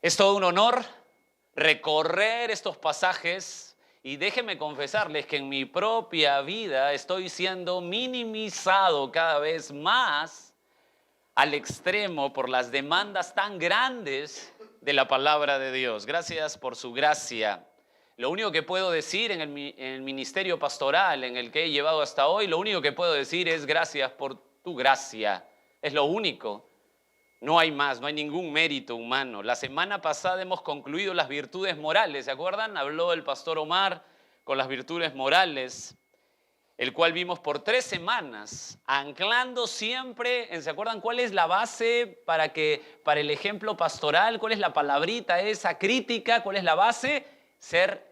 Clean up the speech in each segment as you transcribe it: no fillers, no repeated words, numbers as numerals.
Es todo un honor recorrer estos pasajes y déjenme confesarles que en mi propia vida estoy siendo minimizado cada vez más al extremo por las demandas tan grandes de la palabra de Dios. Gracias por su gracia. Lo único que puedo decir en el ministerio pastoral en el que he llevado hasta hoy, lo único que puedo decir es gracias por tu gracia. Es lo único. No hay más, no hay ningún mérito humano. La semana pasada hemos concluido las virtudes morales, ¿se acuerdan? Habló el pastor Omar con las virtudes morales, el cual vimos por 3 semanas, anclando siempre, ¿se acuerdan cuál es la base para el ejemplo pastoral? ¿Cuál es la palabrita esa crítica? ¿Cuál es la base? Ser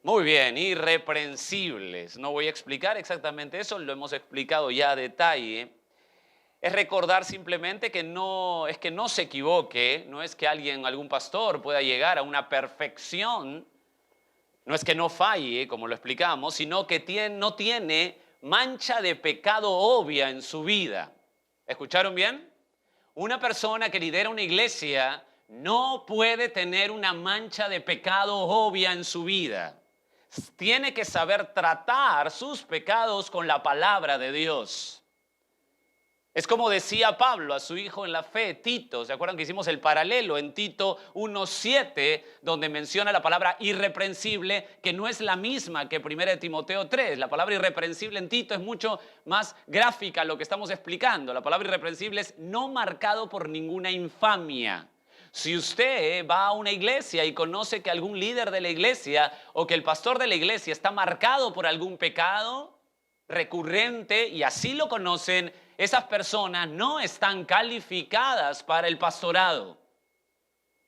muy bien, irreprensibles. No voy a explicar exactamente eso, lo hemos explicado ya a detalle. Es recordar simplemente que no se equivoque, no es que algún pastor pueda llegar a una perfección, no es que no falle, como lo explicamos, sino que no tiene mancha de pecado obvia en su vida. ¿Escucharon bien? Una persona que lidera una iglesia no puede tener una mancha de pecado obvia en su vida. Tiene que saber tratar sus pecados con la palabra de Dios. Es como decía Pablo a su hijo en la fe, Tito. ¿Se acuerdan que hicimos el paralelo en Tito 1:7, donde menciona la palabra irreprensible, que no es la misma que 1 Timoteo 3? La palabra irreprensible en Tito es mucho más gráfica lo que estamos explicando. La palabra irreprensible es no marcado por ninguna infamia. Si usted va a una iglesia y conoce que algún líder de la iglesia o que el pastor de la iglesia está marcado por algún pecado recurrente y así lo conocen, esas personas no están calificadas para el pastorado.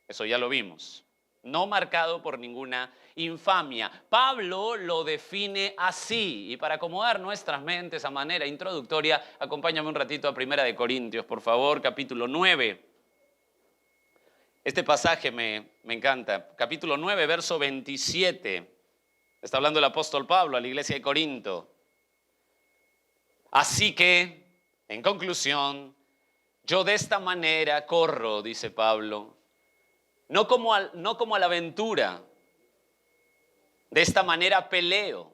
Eso ya lo vimos. No marcado por ninguna infamia. Pablo lo define así. Y para acomodar nuestras mentes a manera introductoria, acompáñame un ratito a 1 Corintios, por favor, capítulo 9. Este pasaje me encanta. Capítulo 9, verso 27. Está hablando el apóstol Pablo a la iglesia de Corinto. Así que, en conclusión, yo de esta manera corro, dice Pablo, no como a la aventura, de esta manera peleo,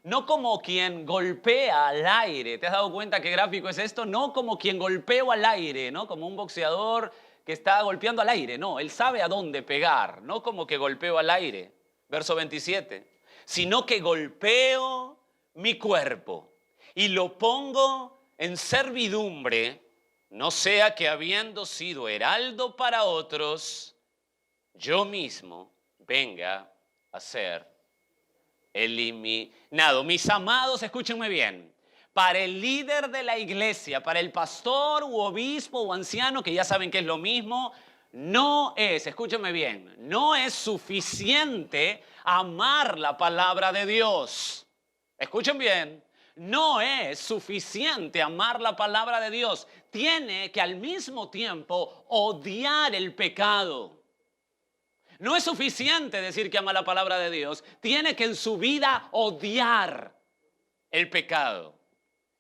no como quien golpea al aire. ¿Te has dado cuenta qué gráfico es esto? No como quien golpeo al aire, ¿no? Como un boxeador que está golpeando al aire. No, él sabe a dónde pegar, no como que golpeo al aire. Verso 27. Sino que golpeo mi cuerpo y lo pongo en servidumbre, no sea que habiendo sido heraldo para otros, yo mismo venga a ser eliminado. Mis amados, escúchenme bien. Para el líder de la iglesia, para el pastor u obispo o anciano, que ya saben que es lo mismo, escúchenme bien, no es suficiente amar la palabra de Dios. Escuchen bien. No es suficiente amar la palabra de Dios. Tiene que al mismo tiempo odiar el pecado. No es suficiente decir que ama la palabra de Dios. Tiene que en su vida odiar el pecado.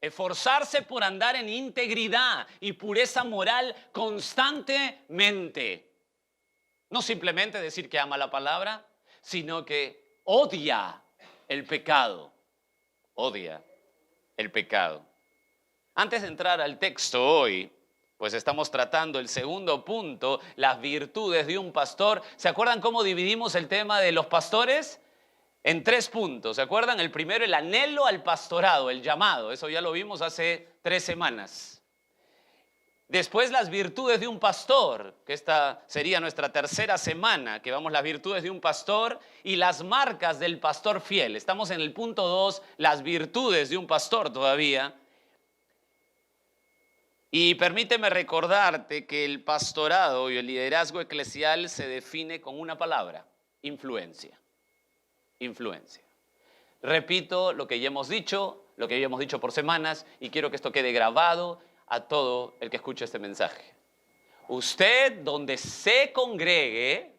Esforzarse por andar en integridad y pureza moral constantemente. No simplemente decir que ama la palabra, sino que odia el pecado. Odia el pecado. Antes de entrar al texto hoy, pues estamos tratando el segundo punto, las virtudes de un pastor. ¿Se acuerdan cómo dividimos el tema de los pastores? En 3 puntos. ¿Se acuerdan? El primero, el anhelo al pastorado, el llamado. Eso ya lo vimos hace 3 semanas. Después las virtudes de un pastor, que esta sería nuestra tercera semana, que vamos las virtudes de un pastor y las marcas del pastor fiel. Estamos en el punto 2, las virtudes de un pastor todavía. Y permíteme recordarte que el pastorado y el liderazgo eclesial se define con una palabra: influencia. Influencia. Repito lo que ya hemos dicho por semanas y quiero que esto quede grabado. a todo el que escuche este mensaje. Usted, donde se congregue,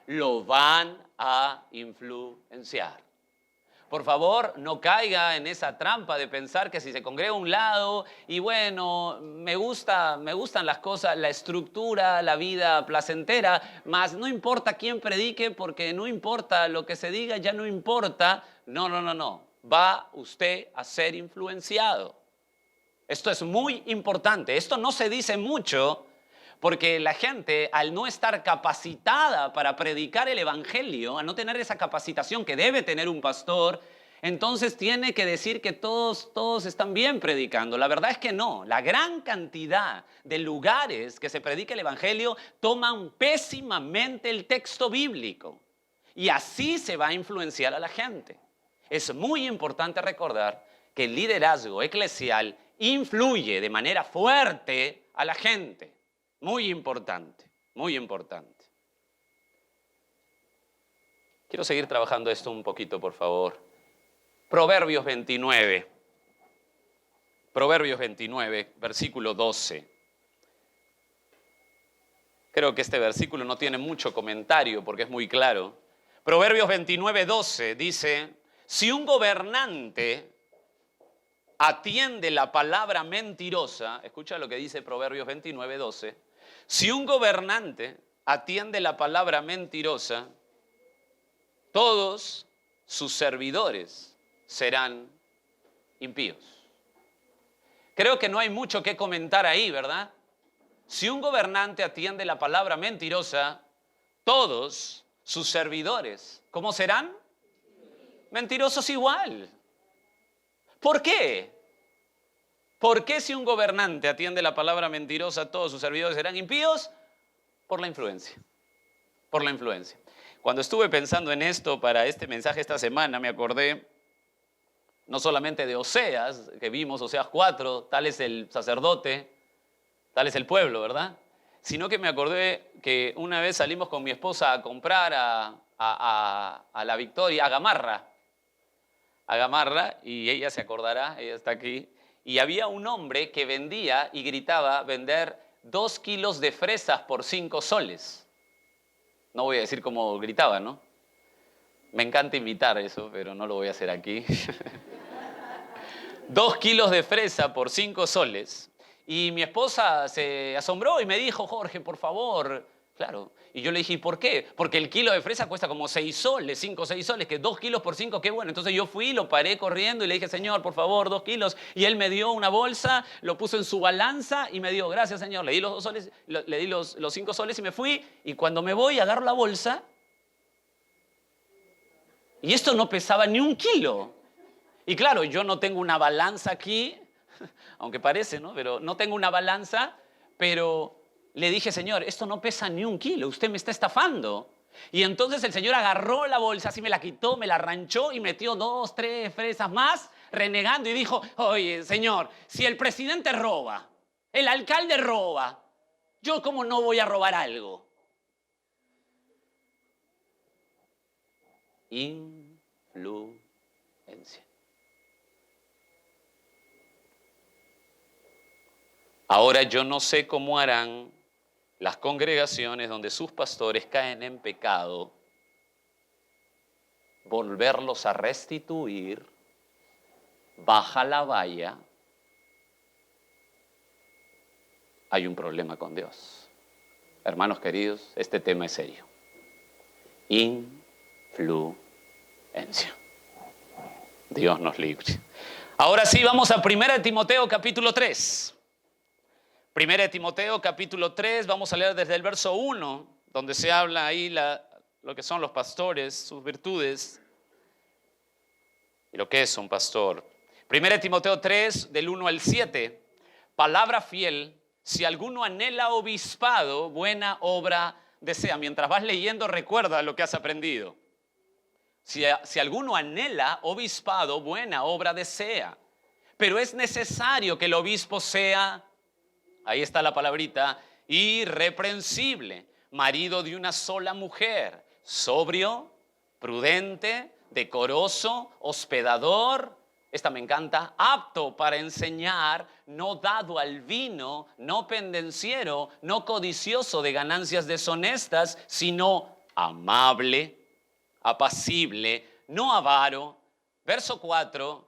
lo van a influenciar. Por favor, no caiga en esa trampa de pensar que si se congrega a un lado y bueno, me gustan las cosas, la estructura, la vida placentera, más no importa quién predique porque no importa lo que se diga, ya no importa. No. Va usted a ser influenciado. Esto es muy importante. Esto no se dice mucho porque la gente, al no estar capacitada para predicar el evangelio, al no tener esa capacitación que debe tener un pastor, entonces tiene que decir que todos están bien predicando. La verdad es que no. La gran cantidad de lugares que se predica el evangelio toman pésimamente el texto bíblico. Y así se va a influenciar a la gente. Es muy importante recordar que el liderazgo eclesial influye de manera fuerte a la gente. Muy importante, muy importante. Quiero seguir trabajando esto un poquito, por favor. Proverbios 29. Proverbios 29, versículo 12. Creo que este versículo no tiene mucho comentario porque es muy claro. Proverbios 29, 12 dice: si un gobernante atiende la palabra mentirosa, escucha lo que dice Proverbios 29, 12. Si un gobernante atiende la palabra mentirosa, todos sus servidores serán impíos. Creo que no hay mucho que comentar ahí, ¿verdad? Si un gobernante atiende la palabra mentirosa, todos sus servidores, ¿cómo serán? Mentirosos igual. ¿Por qué? ¿Por qué si un gobernante atiende la palabra mentirosa, todos sus servidores serán impíos? Por la influencia. Por la influencia. Cuando estuve pensando en esto para este mensaje esta semana, me acordé no solamente de Oseas, que vimos Oseas 4, tal es el sacerdote, tal es el pueblo, ¿verdad? Sino que me acordé que una vez salimos con mi esposa a comprar a La Victoria, a Gamarra, y ella se acordará, ella está aquí, y había un hombre que vendía y gritaba vender 2 kilos de fresas por 5 soles. No voy a decir cómo gritaba, ¿no? Me encanta imitar eso, pero no lo voy a hacer aquí. 2 kilos de fresa por 5 soles. Y mi esposa se asombró y me dijo: Jorge, por favor. Claro. Y yo le dije: ¿y por qué? Porque el kilo de fresa cuesta como 6 soles, 5 o 6 soles, que 2 kilos por 5, qué bueno. Entonces yo fui, lo paré corriendo y le dije: señor, por favor, 2 kilos. Y él me dio una bolsa, lo puso en su balanza y me dio: gracias, señor. Le di los 2 soles, le di los 5 soles y me fui. Y cuando me voy, agarro la bolsa. Y esto no pesaba ni 1 kilo. Y claro, yo no tengo una balanza aquí, aunque parece, ¿no? Pero no tengo una balanza, pero le dije: señor, esto no pesa ni 1 kilo, usted me está estafando. Y entonces el señor agarró la bolsa, así me la quitó, me la ranchó y metió 2, 3 fresas más, renegando, y dijo: oye, señor, si el presidente roba, el alcalde roba, ¿yo cómo no voy a robar algo? Influencia. Ahora yo no sé cómo harán las congregaciones donde sus pastores caen en pecado, volverlos a restituir, baja la valla. Hay un problema con Dios. Hermanos queridos, este tema es serio. Influencia. Dios nos libre. Ahora sí, vamos a 1 Timoteo capítulo 3. 1 Timoteo capítulo 3, vamos a leer desde el verso 1, donde se habla ahí lo que son los pastores, sus virtudes y lo que es un pastor. 1 Timoteo 3, del 1 al 7, palabra fiel: si alguno anhela obispado, buena obra desea. Mientras vas leyendo, recuerda lo que has aprendido. Si alguno anhela obispado, buena obra desea. Pero es necesario que el obispo sea, ahí está la palabrita, irreprensible, marido de una sola mujer, sobrio, prudente, decoroso, hospedador, esta me encanta, apto para enseñar, no dado al vino, no pendenciero, no codicioso de ganancias deshonestas, sino amable, apacible, no avaro. Verso 4,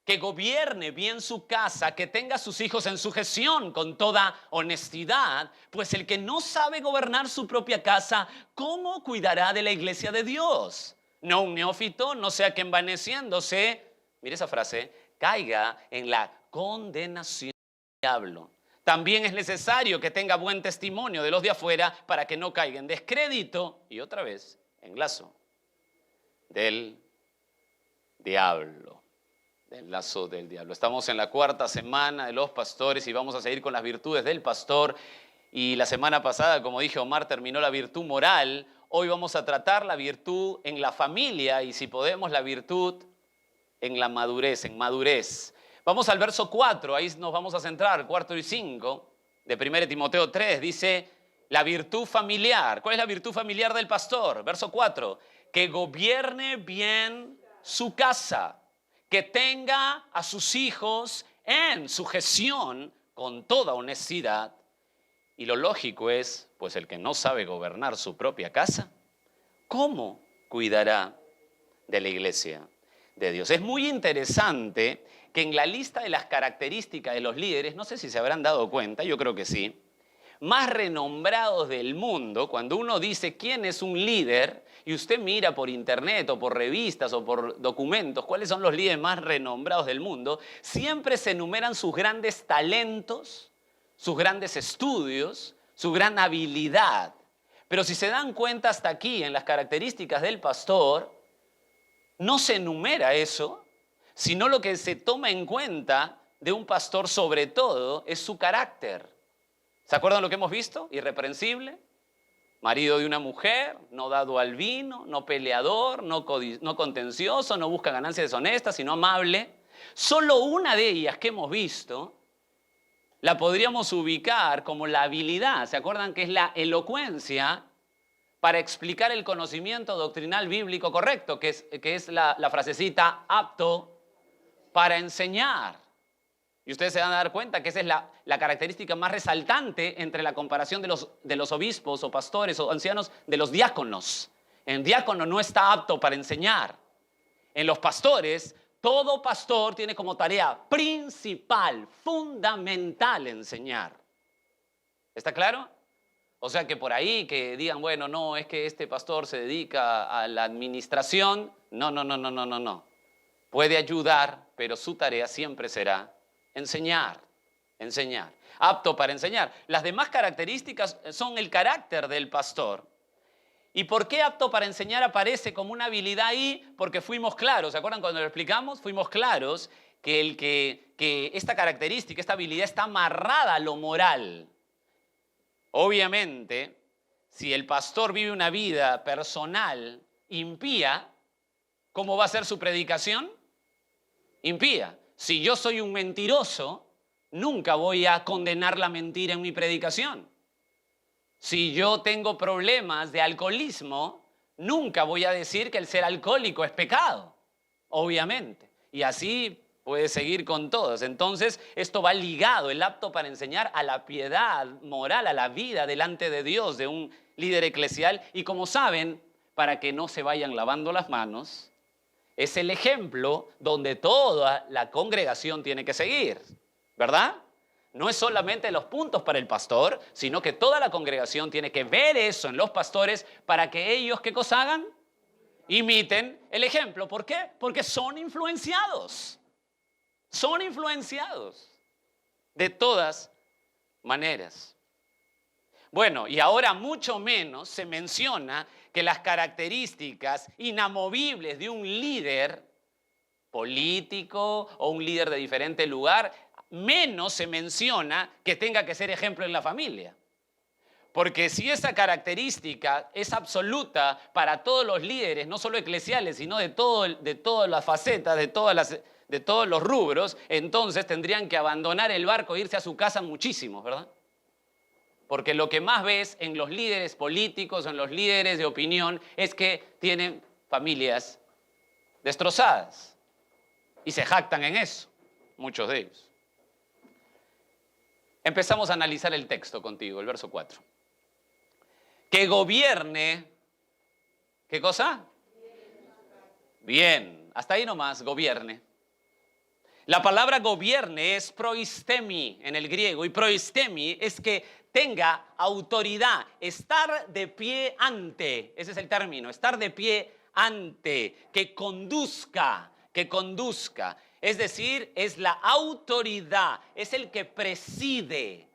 que gobierne bien su casa, que tenga a sus hijos en sujeción con toda honestidad, pues el que no sabe gobernar su propia casa, ¿cómo cuidará de la iglesia de Dios? No un neófito, no sea que envaneciéndose, mire esa frase, caiga en la condenación del diablo. También es necesario que tenga buen testimonio de los de afuera para que no caiga en descrédito y otra vez en lazo del diablo. Del lazo del diablo. Estamos en la cuarta semana de los pastores y vamos a seguir con las virtudes del pastor. Y la semana pasada, como dije, Omar terminó la virtud moral. Hoy vamos a tratar la virtud en la familia y si podemos la virtud en la madurez, en madurez. Vamos al verso 4, ahí nos vamos a centrar, 4 y 5 de 1 Timoteo 3. Dice la virtud familiar. ¿Cuál es la virtud familiar del pastor? Verso 4, que gobierne bien su casa, que tenga a sus hijos en sujeción con toda honestidad. Y lo lógico es, pues el que no sabe gobernar su propia casa, ¿cómo cuidará de la iglesia de Dios? Es muy interesante que en la lista de las características de los líderes, no sé si se habrán dado cuenta, yo creo que sí, más renombrados del mundo, cuando uno dice quién es un líder, y usted mira por internet o por revistas o por documentos cuáles son los líderes más renombrados del mundo, siempre se enumeran sus grandes talentos, sus grandes estudios, su gran habilidad. Pero si se dan cuenta hasta aquí en las características del pastor, no se enumera eso, sino lo que se toma en cuenta de un pastor sobre todo es su carácter. ¿Se acuerdan lo que hemos visto? Irreprensible, marido de una mujer, no dado al vino, no peleador, no contencioso, no busca ganancias deshonestas, sino amable. Solo una de ellas que hemos visto la podríamos ubicar como la habilidad. ¿Se acuerdan que es la elocuencia para explicar el conocimiento doctrinal bíblico correcto? Que es la frasecita apto para enseñar. Y ustedes se van a dar cuenta que esa es la característica más resaltante entre la comparación de los obispos o pastores o ancianos de los diáconos. El diácono no está apto para enseñar. En los pastores, todo pastor tiene como tarea principal, fundamental, enseñar. ¿Está claro? O sea que por ahí que digan, bueno, no, es que este pastor se dedica a la administración. No. Puede ayudar, pero su tarea siempre será enseñar. Apto para enseñar. Las demás características son el carácter del pastor. ¿Y por qué apto para enseñar aparece como una habilidad ahí? Porque fuimos claros, ¿se acuerdan cuando lo explicamos? Fuimos claros que esta característica, esta habilidad está amarrada a lo moral. Obviamente, si el pastor vive una vida personal impía, ¿cómo va a ser su predicación? Impía. Si yo soy un mentiroso, nunca voy a condenar la mentira en mi predicación. Si yo tengo problemas de alcoholismo, nunca voy a decir que el ser alcohólico es pecado, obviamente. Y así puede seguir con todos. Entonces, esto va ligado, el apto para enseñar, a la piedad moral, a la vida delante de Dios de un líder eclesial. Y como saben, para que no se vayan lavando las manos, es el ejemplo donde toda la congregación tiene que seguir, ¿verdad? No es solamente los puntos para el pastor, sino que toda la congregación tiene que ver eso en los pastores para que ellos, ¿qué cosa hagan? Imiten el ejemplo. ¿Por qué? Porque son influenciados. Son influenciados de todas maneras. Bueno, y ahora mucho menos se menciona que las características inamovibles de un líder político o un líder de diferente lugar, menos se menciona que tenga que ser ejemplo en la familia. Porque si esa característica es absoluta para todos los líderes, no solo eclesiales, sino de todas las facetas, de todos los rubros, entonces tendrían que abandonar el barco e irse a su casa muchísimos, ¿verdad? Porque lo que más ves en los líderes políticos, en los líderes de opinión, es que tienen familias destrozadas. Y se jactan en eso, muchos de ellos. Empezamos a analizar el texto contigo, el verso 4. Que gobierne, ¿qué cosa? Bien, hasta ahí nomás, gobierne. La palabra gobierne es proistemi en el griego, y proistemi es que tenga autoridad, estar de pie ante, ese es el término, estar de pie ante, que conduzca, es decir, es la autoridad, es el que preside.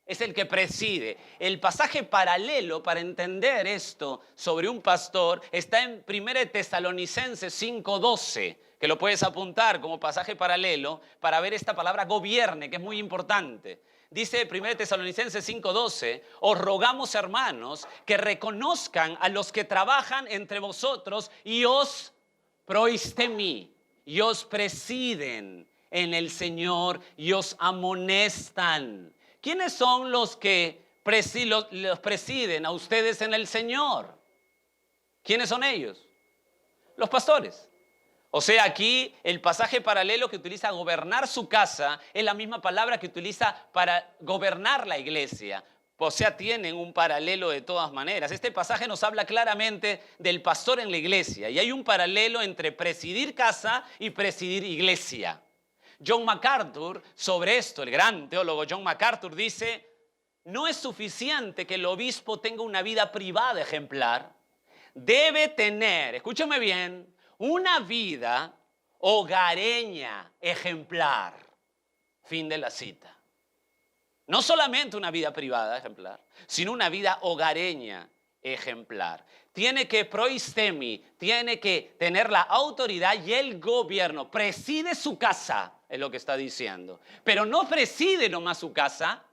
Es el que preside. El pasaje paralelo para entender esto sobre un pastor está en 1 Tesalonicenses 5:12, que lo puedes apuntar como pasaje paralelo para ver esta palabra gobierne, que es muy importante. Dice 1 Tesalonicenses 5:12, os rogamos, hermanos, que reconozcan a los que trabajan entre vosotros y os proistemi, y os presiden en el Señor y os amonestan. ¿Quiénes son los que los presiden a ustedes en el Señor? ¿Quiénes son ellos? Los pastores. O sea, aquí el pasaje paralelo que utiliza gobernar su casa es la misma palabra que utiliza para gobernar la iglesia. O sea, tienen un paralelo de todas maneras. Este pasaje nos habla claramente del pastor en la iglesia. Y hay un paralelo entre presidir casa y presidir iglesia. John MacArthur, sobre esto, el gran teólogo John MacArthur dice, no es suficiente que el obispo tenga una vida privada ejemplar. Debe tener, escúchame bien, una vida hogareña ejemplar. Fin de la cita. No solamente una vida privada ejemplar, sino una vida hogareña ejemplar. Tiene que proistemi, tiene que tener la autoridad y el gobierno. Preside su casa, es lo que está diciendo. Pero no preside nomás su casa,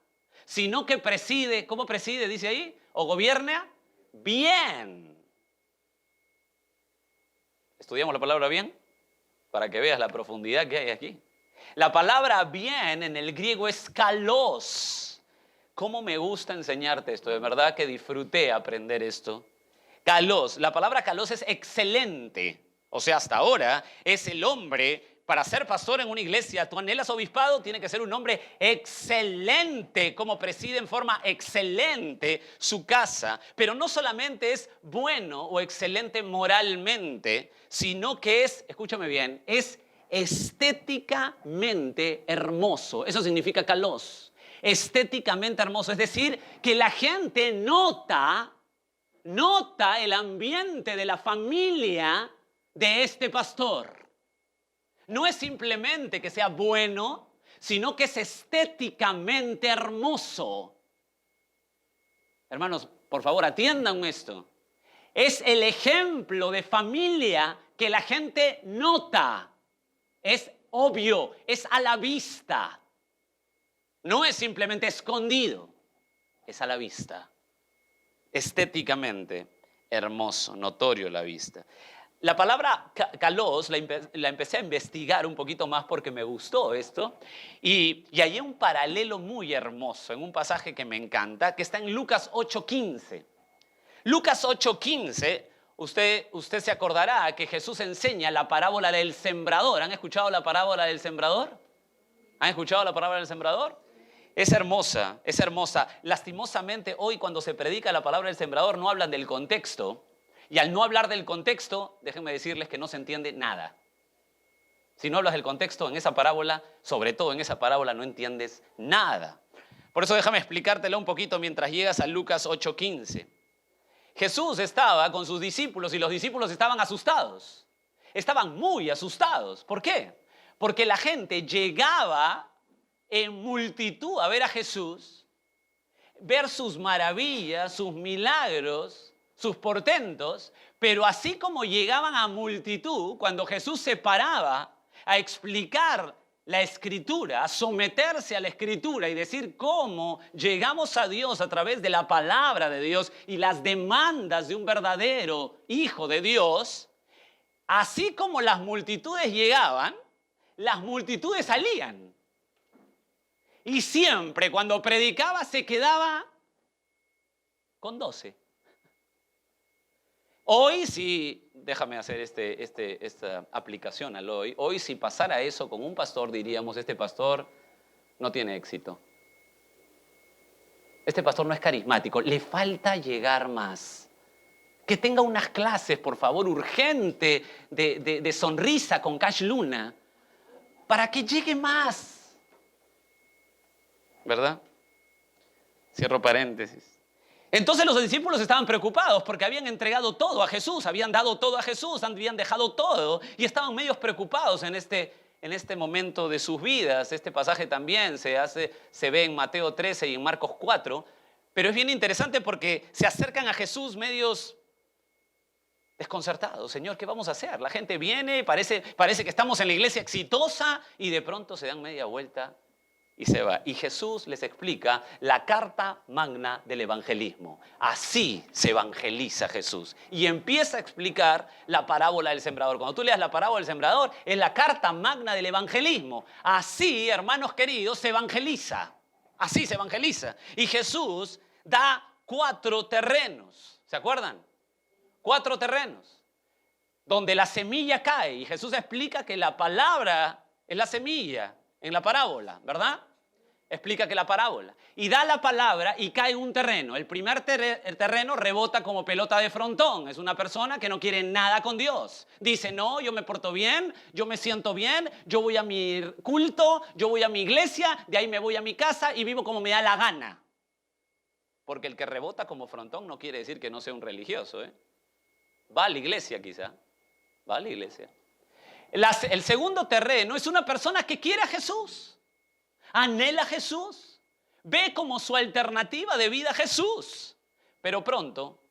sino que preside, ¿cómo preside? Dice ahí, o gobierna bien. Estudiamos la palabra bien para que veas la profundidad que hay aquí. La palabra bien en el griego es kalos. ¿Cómo me gusta enseñarte esto? De verdad que disfruté aprender esto. Kalos, la palabra kalos es excelente. O sea, hasta ahora es el hombre, para ser pastor en una iglesia, tú anhelas obispado, tiene que ser un hombre excelente, como preside en forma excelente su casa. Pero no solamente es bueno o excelente moralmente, sino que es, escúchame bien, es estéticamente hermoso. Eso significa kalos. Estéticamente hermoso. Es decir, que la gente nota el ambiente de la familia de este pastor. No es simplemente que sea bueno, sino que es estéticamente hermoso. Hermanos, por favor, atiendan esto. Es el ejemplo de familia que la gente nota. Es obvio, es a la vista. No es simplemente escondido, es a la vista. Estéticamente hermoso, notorio a la vista. La palabra kalos la empecé a investigar un poquito más porque me gustó esto y hay un paralelo muy hermoso en un pasaje que me encanta que está en Lucas 8:15. Lucas 8:15, usted se acordará que Jesús enseña la parábola del sembrador. ¿Han escuchado la parábola del sembrador? ¿Han escuchado la parábola del sembrador? Es hermosa, es hermosa. Lastimosamente hoy cuando se predica la palabra del sembrador no hablan del contexto. Y al no hablar del contexto, déjenme decirles que no se entiende nada. Si no hablas del contexto en esa parábola, sobre todo en esa parábola, no entiendes nada. Por eso déjame explicártelo un poquito mientras llegas a Lucas 8:15. Jesús estaba con sus discípulos y los discípulos estaban asustados. Estaban muy asustados. ¿Por qué? Porque la gente llegaba en multitud a ver a Jesús, ver sus maravillas, sus milagros, sus portentos, pero así como llegaban a multitud, cuando Jesús se paraba a explicar la Escritura, a someterse a la Escritura y decir cómo llegamos a Dios a través de la palabra de Dios y las demandas de un verdadero Hijo de Dios, así como las multitudes llegaban, las multitudes salían. Y siempre cuando predicaba se quedaba con 12. Hoy sí, déjame hacer esta aplicación al hoy. Hoy si pasara eso con un pastor, diríamos, este pastor no tiene éxito. Este pastor no es carismático, le falta llegar más. Que tenga unas clases, por favor, urgente, de sonrisa con Cash Luna, para que llegue más. ¿Verdad? Cierro paréntesis. Entonces los discípulos estaban preocupados porque habían entregado todo a Jesús, habían dado todo a Jesús, habían dejado todo y estaban medios preocupados en este momento de sus vidas. Este pasaje también se ve en Mateo 13 y en Marcos 4, pero es bien interesante porque se acercan a Jesús medios desconcertados. Señor, ¿qué vamos a hacer? La gente viene, parece que estamos en la iglesia exitosa y de pronto se dan media vuelta y se va. Y Jesús les explica la carta magna del evangelismo. Así se evangeliza Jesús. Y empieza a explicar la parábola del sembrador. Cuando tú leas la parábola del sembrador, es la carta magna del evangelismo. Así, hermanos queridos, se evangeliza. Así se evangeliza. Y Jesús da 4 terrenos. ¿Se acuerdan? 4 terrenos. Donde la semilla cae. Y Jesús explica que la palabra es la semilla. En la parábola, ¿verdad? Explica que la parábola. Y da la palabra y cae en un terreno. El primer terreno rebota como pelota de frontón. Es una persona que no quiere nada con Dios. Dice, no, yo me porto bien, yo me siento bien, yo voy a mi culto, yo voy a mi iglesia, de ahí me voy a mi casa y vivo como me da la gana. Porque el que rebota como frontón no quiere decir que no sea un religioso, ¿eh? Va a la iglesia quizá, va a la iglesia. El segundo terreno es una persona que quiere a Jesús, anhela a Jesús, ve como su alternativa de vida a Jesús, pero pronto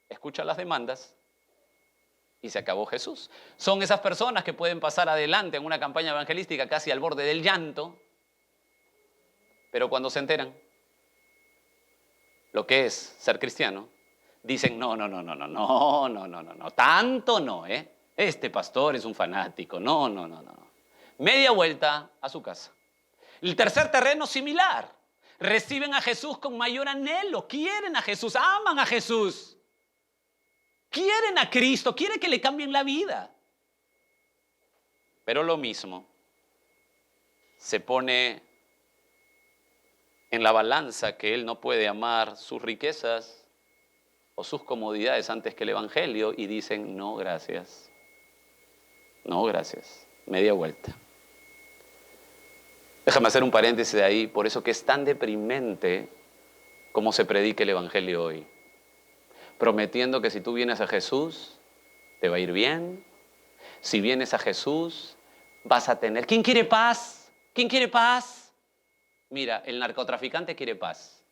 escucha las demandas y se acabó Jesús. Son esas personas que pueden pasar adelante en una campaña evangelística casi al borde del llanto, pero cuando se enteran lo que es ser cristiano, dicen no, tanto no, ¿eh? Este pastor es un fanático, no. Media vuelta a su casa. El tercer terreno similar. Reciben a Jesús con mayor anhelo, quieren a Jesús, aman a Jesús. Quieren a Cristo, quieren que le cambien la vida. Pero lo mismo se pone en la balanza que él no puede amar sus riquezas o sus comodidades antes que el evangelio y dicen no, gracias. No, gracias. Media vuelta. Déjame hacer un paréntesis de ahí, por eso que es tan deprimente como se predica el evangelio hoy. Prometiendo que si tú vienes a Jesús, te va a ir bien. Si vienes a Jesús, vas a tener... ¿Quién quiere paz? ¿Quién quiere paz? Mira, el narcotraficante quiere paz.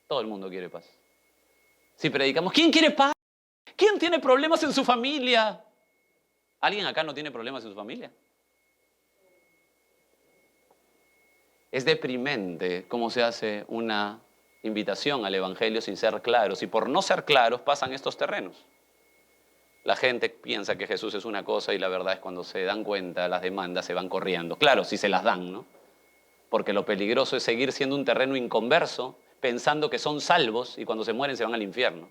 Todo el mundo quiere paz. Si predicamos, ¿quién quiere paz? ¿Quién tiene problemas en su familia? ¿Alguien acá no tiene problemas en su familia? Es deprimente cómo se hace una invitación al evangelio sin ser claros. Y por no ser claros pasan estos terrenos. La gente piensa que Jesús es una cosa y la verdad es cuando se dan cuenta las demandas se van corriendo. Claro, si se las dan, ¿no? Porque lo peligroso es seguir siendo un terreno inconverso pensando que son salvos y cuando se mueren se van al infierno.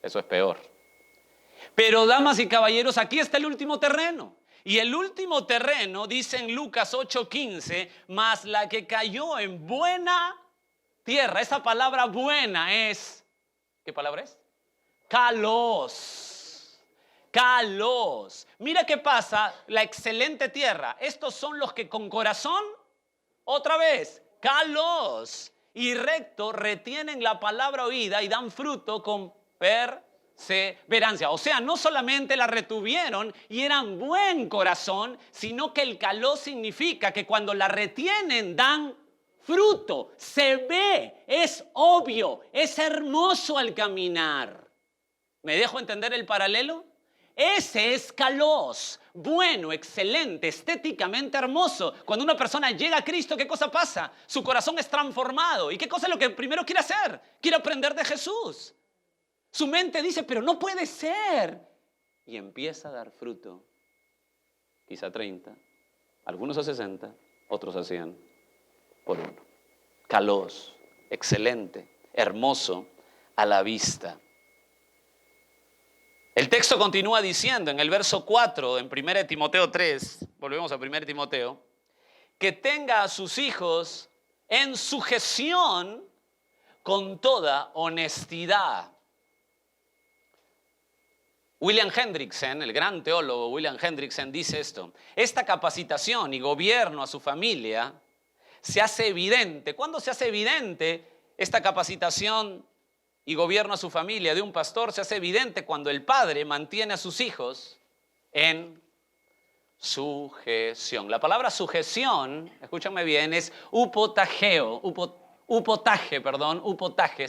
Eso es peor. Pero damas y caballeros, aquí está el último terreno. Y el último terreno, dice en Lucas 8:15, mas la que cayó en buena tierra. Esa palabra buena es, ¿qué palabra es? Kalos. Kalos. Mira qué pasa, la excelente tierra. Estos son los que con corazón, otra vez, kalos y recto retienen la palabra oída y dan fruto con perseverancia. O sea, no solamente la retuvieron y eran buen corazón, sino que el kalos significa que cuando la retienen dan fruto, se ve, es obvio, es hermoso al caminar. ¿Me dejo entender el paralelo? Ese es kalos, bueno, excelente, estéticamente hermoso. Cuando una persona llega a Cristo, ¿qué cosa pasa? Su corazón es transformado. ¿Y qué cosa es lo que primero quiere hacer? Quiere aprender de Jesús. Su mente dice, pero no puede ser. Y empieza a dar fruto. Quizá 30, algunos a 60, otros a 100 por uno. Kalos, excelente, hermoso a la vista. El texto continúa diciendo en el verso 4, en 1 Timoteo 3, volvemos a 1 Timoteo, que tenga a sus hijos en sujeción con toda honestidad. William Hendrickson, el gran teólogo William Hendrickson, dice esto: esta capacitación y gobierno a su familia se hace evidente. ¿Cuándo se hace evidente esta capacitación y gobierno a su familia de un pastor? Se hace evidente cuando el padre mantiene a sus hijos en sujeción. La palabra sujeción, escúchame bien, es upotageo, upotaje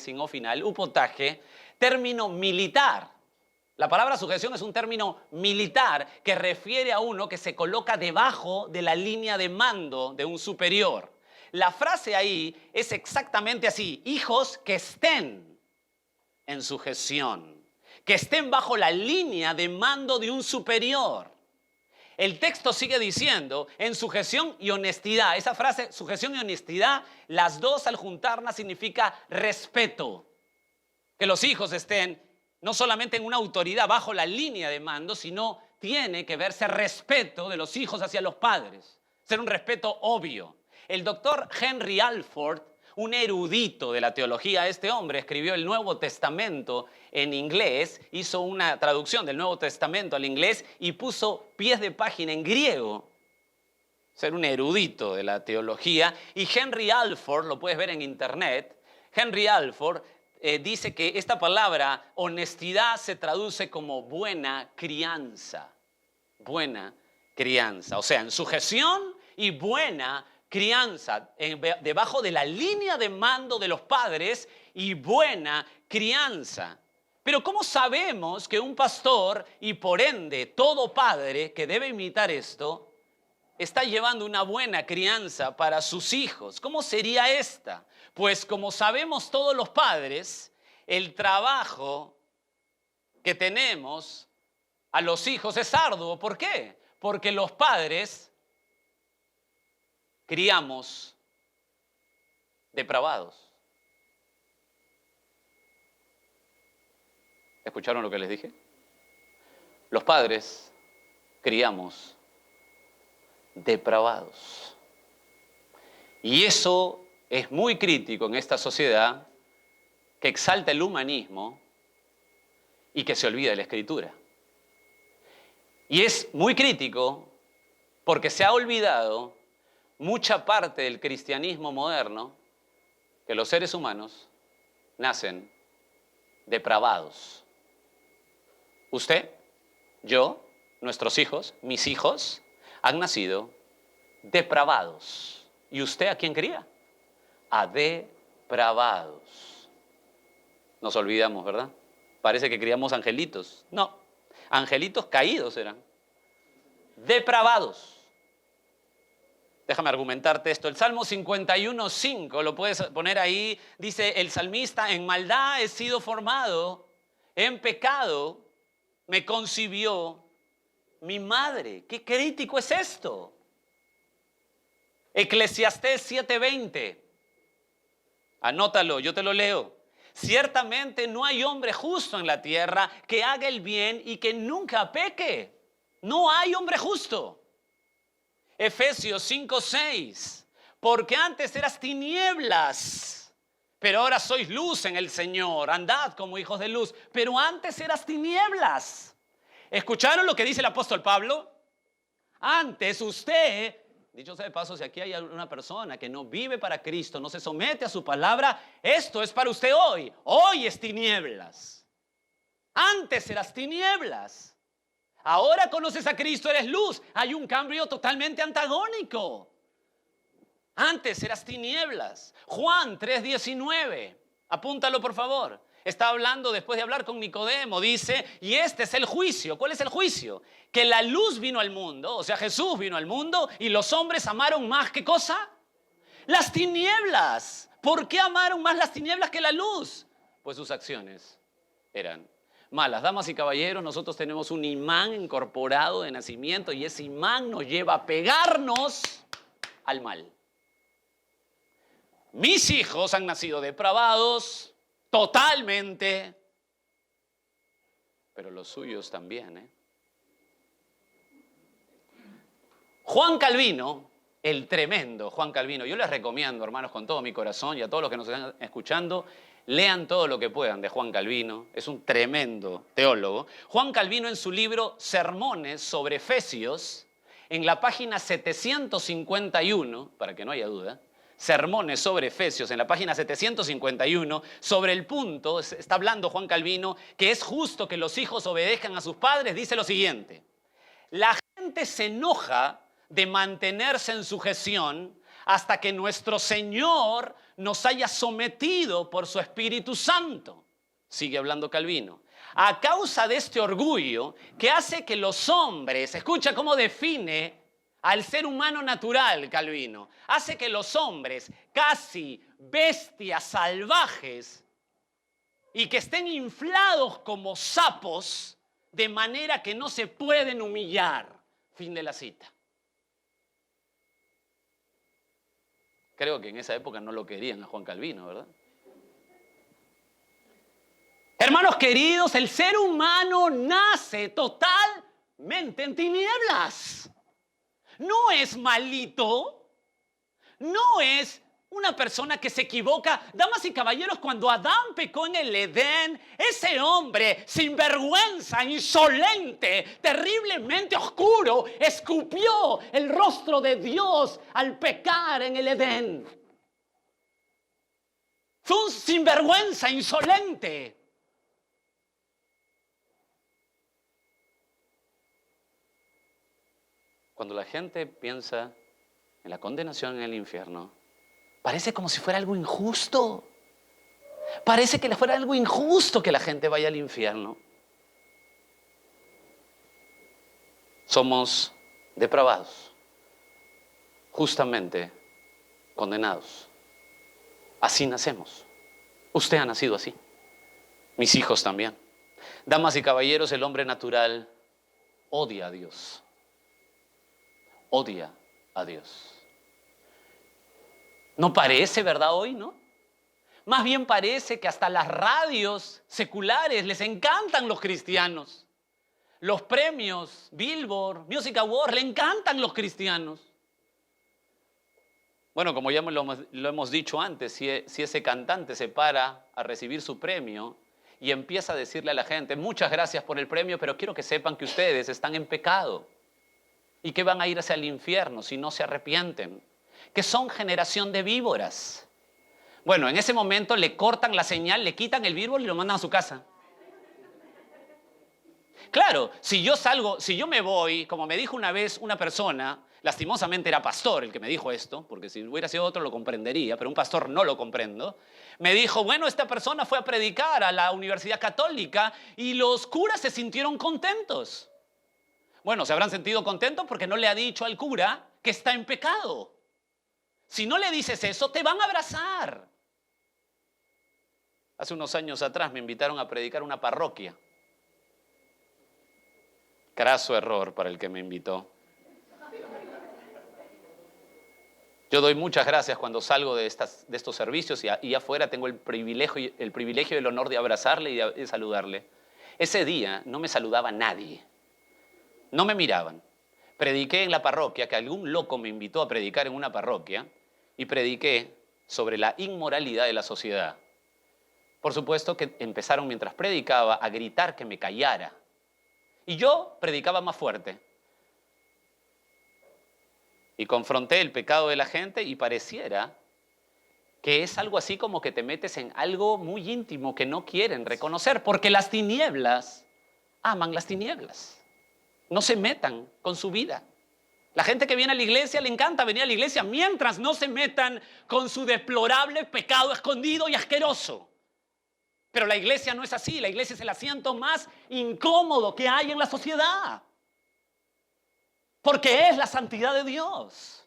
sin o final, upotaje, término militar. La palabra sujeción es un término militar que refiere a uno que se coloca debajo de la línea de mando de un superior. La frase ahí es exactamente así: hijos que estén en sujeción, que estén bajo la línea de mando de un superior. El texto sigue diciendo en sujeción y honestidad. Esa frase, sujeción y honestidad, las dos al juntarlas significa respeto. Que los hijos estén no solamente en una autoridad bajo la línea de mando, sino tiene que verse respeto de los hijos hacia los padres. Ser un respeto obvio. El doctor Henry Alford, un erudito de la teología, este hombre escribió el Nuevo Testamento en inglés, hizo una traducción del Nuevo Testamento al inglés y puso pies de página en griego. Ser un erudito de la teología. Y Henry Alford, lo puedes ver en internet, Henry Alford dice que esta palabra honestidad se traduce como buena crianza. Buena crianza. O sea, en sujeción y buena crianza, debajo de la línea de mando de los padres y buena crianza. Pero ¿cómo sabemos que un pastor y por ende todo padre que debe imitar esto está llevando una buena crianza para sus hijos? ¿Cómo sería esta? Pues como sabemos todos los padres, el trabajo que tenemos a los hijos es arduo. ¿Por qué? Porque los padres criamos depravados. ¿Escucharon lo que les dije? Los padres criamos depravados. Y eso es muy crítico en esta sociedad que exalta el humanismo y que se olvida de la Escritura. Y es muy crítico porque se ha olvidado mucha parte del cristianismo moderno, que los seres humanos nacen depravados. Usted, yo, nuestros hijos, mis hijos, han nacido depravados. ¿Y usted a quién cría? A depravados. Nos olvidamos, ¿verdad? Parece que criamos angelitos. No, angelitos caídos eran. Depravados. Déjame argumentarte esto. El Salmo 51:5, lo puedes poner ahí, dice el salmista: en maldad he sido formado, en pecado me concibió mi madre. ¿Qué crítico es esto? Eclesiastés 7:20. Anótalo, yo te lo leo. Ciertamente no hay hombre justo en la tierra que haga el bien y que nunca peque. No hay hombre justo. Efesios 5:6. Porque antes eras tinieblas, pero ahora sois luz en el Señor. Andad como hijos de luz, pero antes eras tinieblas. ¿Escucharon lo que dice el apóstol Pablo? Antes usted, dicho sea de paso, si aquí hay una persona que no vive para Cristo, no se somete a su palabra, esto es para usted hoy. Hoy es tinieblas. Antes eras tinieblas. Ahora conoces a Cristo, eres luz. Hay un cambio totalmente antagónico. Antes eras tinieblas. Juan 3:19. Apúntalo, por favor. Está hablando, después de hablar con Nicodemo, dice, y este es el juicio. ¿Cuál es el juicio? Que la luz vino al mundo, o sea, Jesús vino al mundo, y los hombres amaron más, ¿qué cosa? Las tinieblas. ¿Por qué amaron más las tinieblas que la luz? Pues sus acciones eran malas. Damas y caballeros, nosotros tenemos un imán incorporado de nacimiento y ese imán nos lleva a pegarnos al mal. Mis hijos han nacido depravados totalmente. pero los suyos también, ¿eh? Juan Calvino, el tremendo Juan Calvino, yo les recomiendo, hermanos, con todo mi corazón y a todos los que nos están escuchando, lean todo lo que puedan de Juan Calvino, es un tremendo teólogo. Juan Calvino en su libro Sermones sobre Efesios, en la página 751, para que no haya duda, Sermones sobre Efesios, en la página 751, sobre el punto, está hablando Juan Calvino, que es justo que los hijos obedezcan a sus padres, dice lo siguiente: la gente se enoja de mantenerse en sujeción hasta que nuestro Señor nos haya sometido por su Espíritu Santo. Sigue hablando Calvino. A causa de este orgullo que hace que los hombres, escucha cómo define al ser humano natural Calvino, hace que los hombres, casi bestias salvajes, y que estén inflados como sapos, de manera que no se pueden humillar. Fin de la cita. Creo que en esa época no lo querían a Juan Calvino, ¿verdad? Hermanos queridos, el ser humano nace totalmente en tinieblas. No es malito, no es una persona que se equivoca. Damas y caballeros, cuando Adán pecó en el Edén, ese hombre sinvergüenza, insolente, terriblemente oscuro, escupió el rostro de Dios al pecar en el Edén. Fue un sinvergüenza, insolente. Cuando la gente piensa en la condenación en el infierno, parece como si fuera algo injusto. Parece que fuera algo injusto que la gente vaya al infierno. Somos depravados, justamente condenados. Así nacemos. Usted ha nacido así. Mis hijos también. Damas y caballeros, el hombre natural odia a Dios. Odia a Dios. No parece, ¿verdad? Hoy, ¿no? Más bien parece que hasta las radios seculares les encantan los cristianos. Los premios Billboard, Music Awards, le encantan los cristianos. Bueno, como ya lo hemos dicho antes, si ese cantante se para a recibir su premio y empieza a decirle a la gente: muchas gracias por el premio, pero quiero que sepan que ustedes están en pecado y que van a ir hacia el infierno si no se arrepienten, que son generación de víboras. Bueno, en ese momento le cortan la señal, le quitan el Billboard y lo mandan a su casa. Claro, si yo me voy, como me dijo una vez una persona, lastimosamente era pastor el que me dijo esto, porque si hubiera sido otro lo comprendería, pero un pastor no lo comprendo. Me dijo: bueno, esta persona fue a predicar a la Universidad Católica y los curas se sintieron contentos. Bueno, se habrán sentido contentos porque no le ha dicho al cura que está en pecado. Si no le dices eso, te van a abrazar. Hace unos años atrás me invitaron a predicar una parroquia. Craso error para el que me invitó. Yo doy muchas gracias cuando salgo de estos servicios y afuera tengo el privilegio y el honor de abrazarle y de saludarle. Ese día no me saludaba nadie. No me miraban. Prediqué en la parroquia, que algún loco me invitó a predicar en una parroquia, y prediqué sobre la inmoralidad de la sociedad. Por supuesto que empezaron, mientras predicaba, a gritar que me callara. Y yo predicaba más fuerte. Y confronté el pecado de la gente y pareciera que es algo así como que te metes en algo muy íntimo que no quieren reconocer, porque las tinieblas aman las tinieblas. No se metan con su vida. La gente que viene a la iglesia le encanta venir a la iglesia mientras no se metan con su deplorable pecado escondido y asqueroso. Pero la iglesia no es así. La iglesia es el asiento más incómodo que hay en la sociedad. Porque es la santidad de Dios.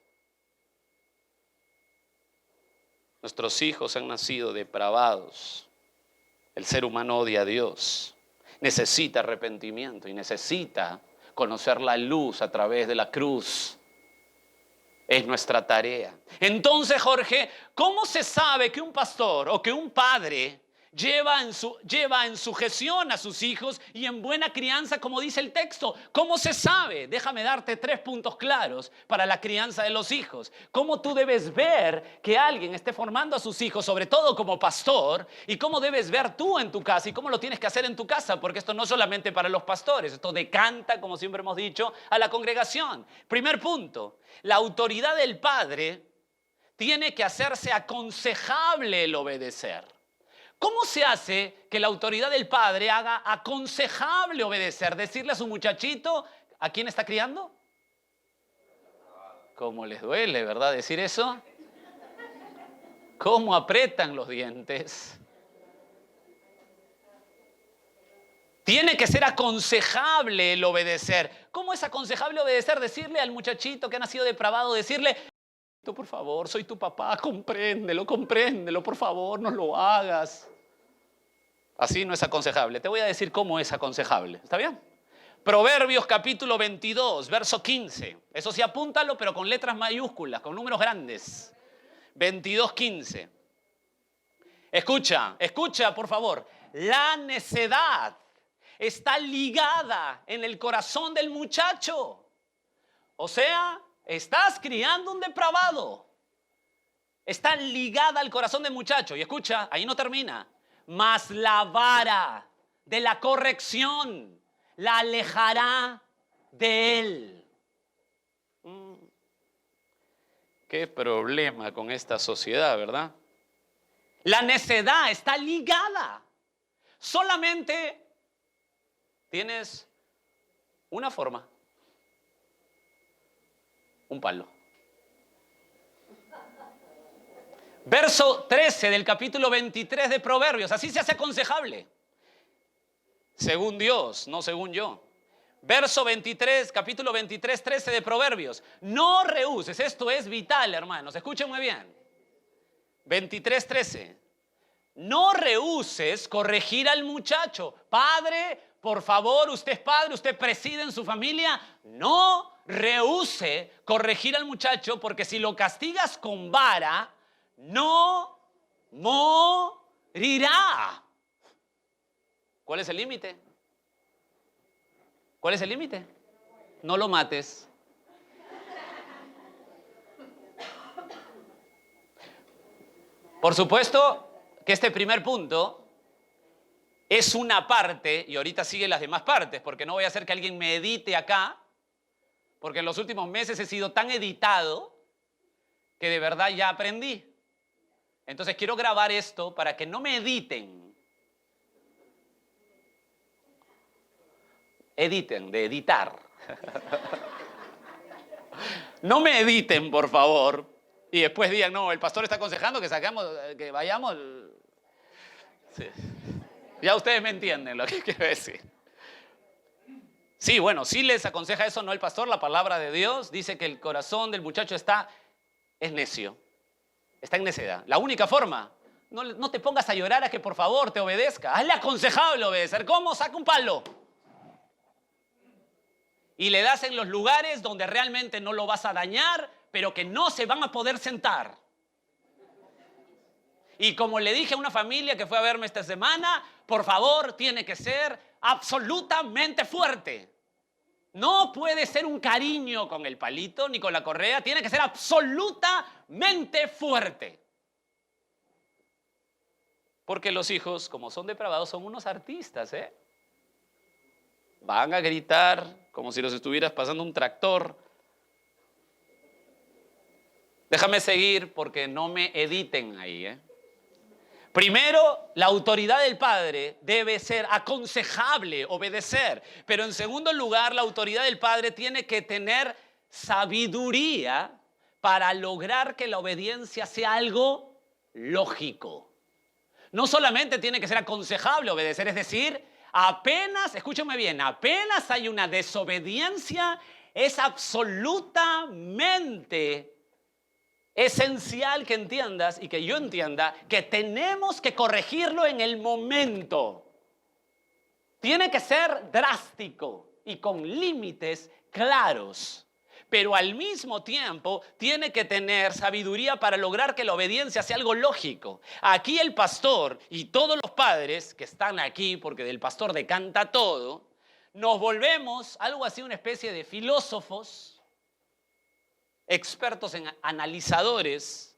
Nuestros hijos han nacido depravados. El ser humano odia a Dios. Necesita arrepentimiento y necesita conocer la luz a través de la cruz. Es nuestra tarea. Entonces, Jorge, ¿cómo se sabe que un pastor o que un padre Lleva en sujeción a sus hijos y en buena crianza, como dice el texto. ¿Cómo se sabe? Déjame darte 3 puntos claros para la crianza de los hijos. ¿Cómo tú debes ver que alguien esté formando a sus hijos, sobre todo como pastor? ¿Y cómo debes ver tú en tu casa? ¿Y cómo lo tienes que hacer en tu casa? Porque esto no es solamente para los pastores. Esto decanta, como siempre hemos dicho, a la congregación. Primer punto, la autoridad del padre tiene que hacerse aconsejable el obedecer. ¿Cómo se hace que la autoridad del padre haga aconsejable obedecer? Decirle a su muchachito, ¿a quién está criando? ¿Cómo les duele, verdad, decir eso? ¿Cómo apretan los dientes? Tiene que ser aconsejable el obedecer. ¿Cómo es aconsejable obedecer? Decirle al muchachito que ha nacido depravado, decirle, por favor, soy tu papá, compréndelo, por favor, no lo hagas. Así no es aconsejable. Te voy a decir cómo es aconsejable. ¿Está bien? Proverbios capítulo 22, verso 15. Eso sí, apúntalo, pero con letras mayúsculas, con números grandes. 22, 15. Escucha, por favor. La necedad está ligada en el corazón del muchacho. O sea, estás criando un depravado. Está ligada al corazón del muchacho. Y escucha, ahí no termina. Mas la vara de la corrección la alejará de él. Qué problema con esta sociedad, ¿verdad? La necedad está ligada. Solamente tienes una forma. Un palo. Verso 13 del capítulo 23 de Proverbios. Así se hace aconsejable. Según Dios, no según yo. Verso 23, capítulo 23, 13 de Proverbios. No rehuses. Esto es vital, hermanos. Escuchen muy bien. 23, 13. No rehuses corregir al muchacho. Padre, por favor, usted es padre, usted preside en su familia. No rehúse corregir al muchacho, porque si lo castigas con vara, no morirá. ¿Cuál es el límite? ¿Cuál es el límite? No lo mates. Por supuesto que este primer punto es una parte, y ahorita siguen las demás partes, porque no voy a hacer que alguien me edite acá, porque en los últimos meses he sido tan editado que de verdad ya aprendí. Entonces quiero grabar esto para que no me editen. Editen, de editar. No me editen, por favor. Y después digan, no, el pastor está aconsejando que vayamos. Sí. Ya ustedes me entienden lo que quiero decir. Sí, bueno, sí les aconseja eso, no el pastor, la palabra de Dios dice que el corazón del muchacho es necio, está en necedad. La única forma, no te pongas a llorar a que por favor te obedezca. Hazle aconsejable obedecer. ¿Cómo? Saca un palo. Y le das en los lugares donde realmente no lo vas a dañar, pero que no se van a poder sentar. Y como le dije a una familia que fue a verme esta semana, por favor, tiene que ser absolutamente fuerte. No puede ser un cariño con el palito ni con la correa, tiene que ser absolutamente fuerte. Porque los hijos, como son depravados, son unos artistas, ¿eh? Van a gritar como si los estuvieras pasando un tractor. Déjame seguir porque no me editen ahí, ¿eh? Primero, la autoridad del padre debe ser aconsejable, obedecer. Pero en segundo lugar, la autoridad del padre tiene que tener sabiduría para lograr que la obediencia sea algo lógico. No solamente tiene que ser aconsejable obedecer, es decir, apenas, escúchame bien, apenas hay una desobediencia, es absolutamente esencial que entiendas y que yo entienda que tenemos que corregirlo en el momento. Tiene que ser drástico y con límites claros. pero al mismo tiempo tiene que tener sabiduría para lograr que la obediencia sea algo lógico. Aquí el pastor y todos los padres que están aquí, porque del pastor decanta todo, nos volvemos algo así, una especie de filósofos, expertos en analizadores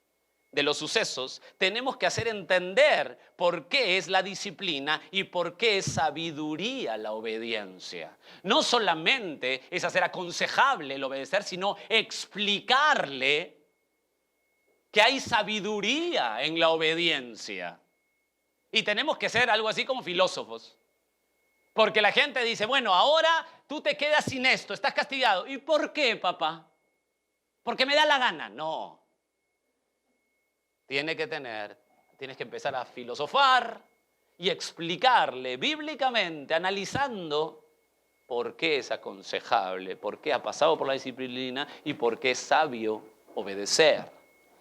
de los sucesos. Tenemos que hacer entender por qué es la disciplina y por qué es sabiduría la obediencia. No solamente es hacer aconsejable el obedecer, sino explicarle que hay sabiduría en la obediencia. Y tenemos que ser algo así como filósofos. Porque la gente dice, bueno, ahora tú te quedas sin esto, estás castigado. ¿Y por qué, papá? Porque me da la gana. No. Tienes que empezar a filosofar y explicarle bíblicamente, analizando por qué es aconsejable, por qué ha pasado por la disciplina y por qué es sabio obedecer.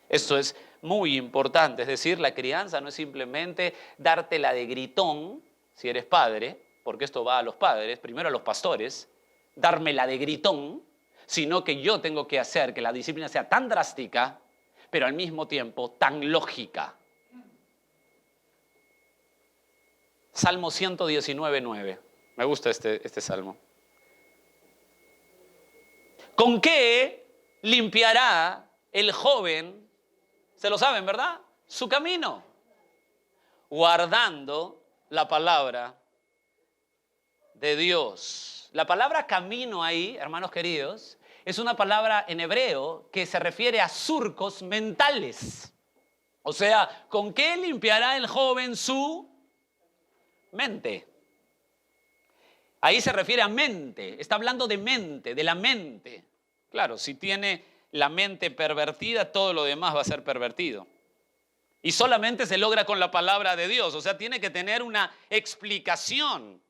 Esto es muy importante, es decir, la crianza no es simplemente dártela de gritón, si eres padre, porque esto va a los padres, primero a los pastores, dármela de gritón, sino que yo tengo que hacer que la disciplina sea tan drástica, pero al mismo tiempo tan lógica. Salmo 119:9. Me gusta este salmo. ¿Con qué limpiará el joven? Se lo saben, ¿verdad? Su camino. Guardando la palabra de Dios. La palabra camino ahí, hermanos queridos, es una palabra en hebreo que se refiere a surcos mentales. O sea, ¿con qué limpiará el joven su mente? Ahí se refiere a mente. Está hablando de mente, de la mente. Claro, si tiene la mente pervertida, todo lo demás va a ser pervertido. Y solamente se logra con la palabra de Dios. O sea, tiene que tener una explicación,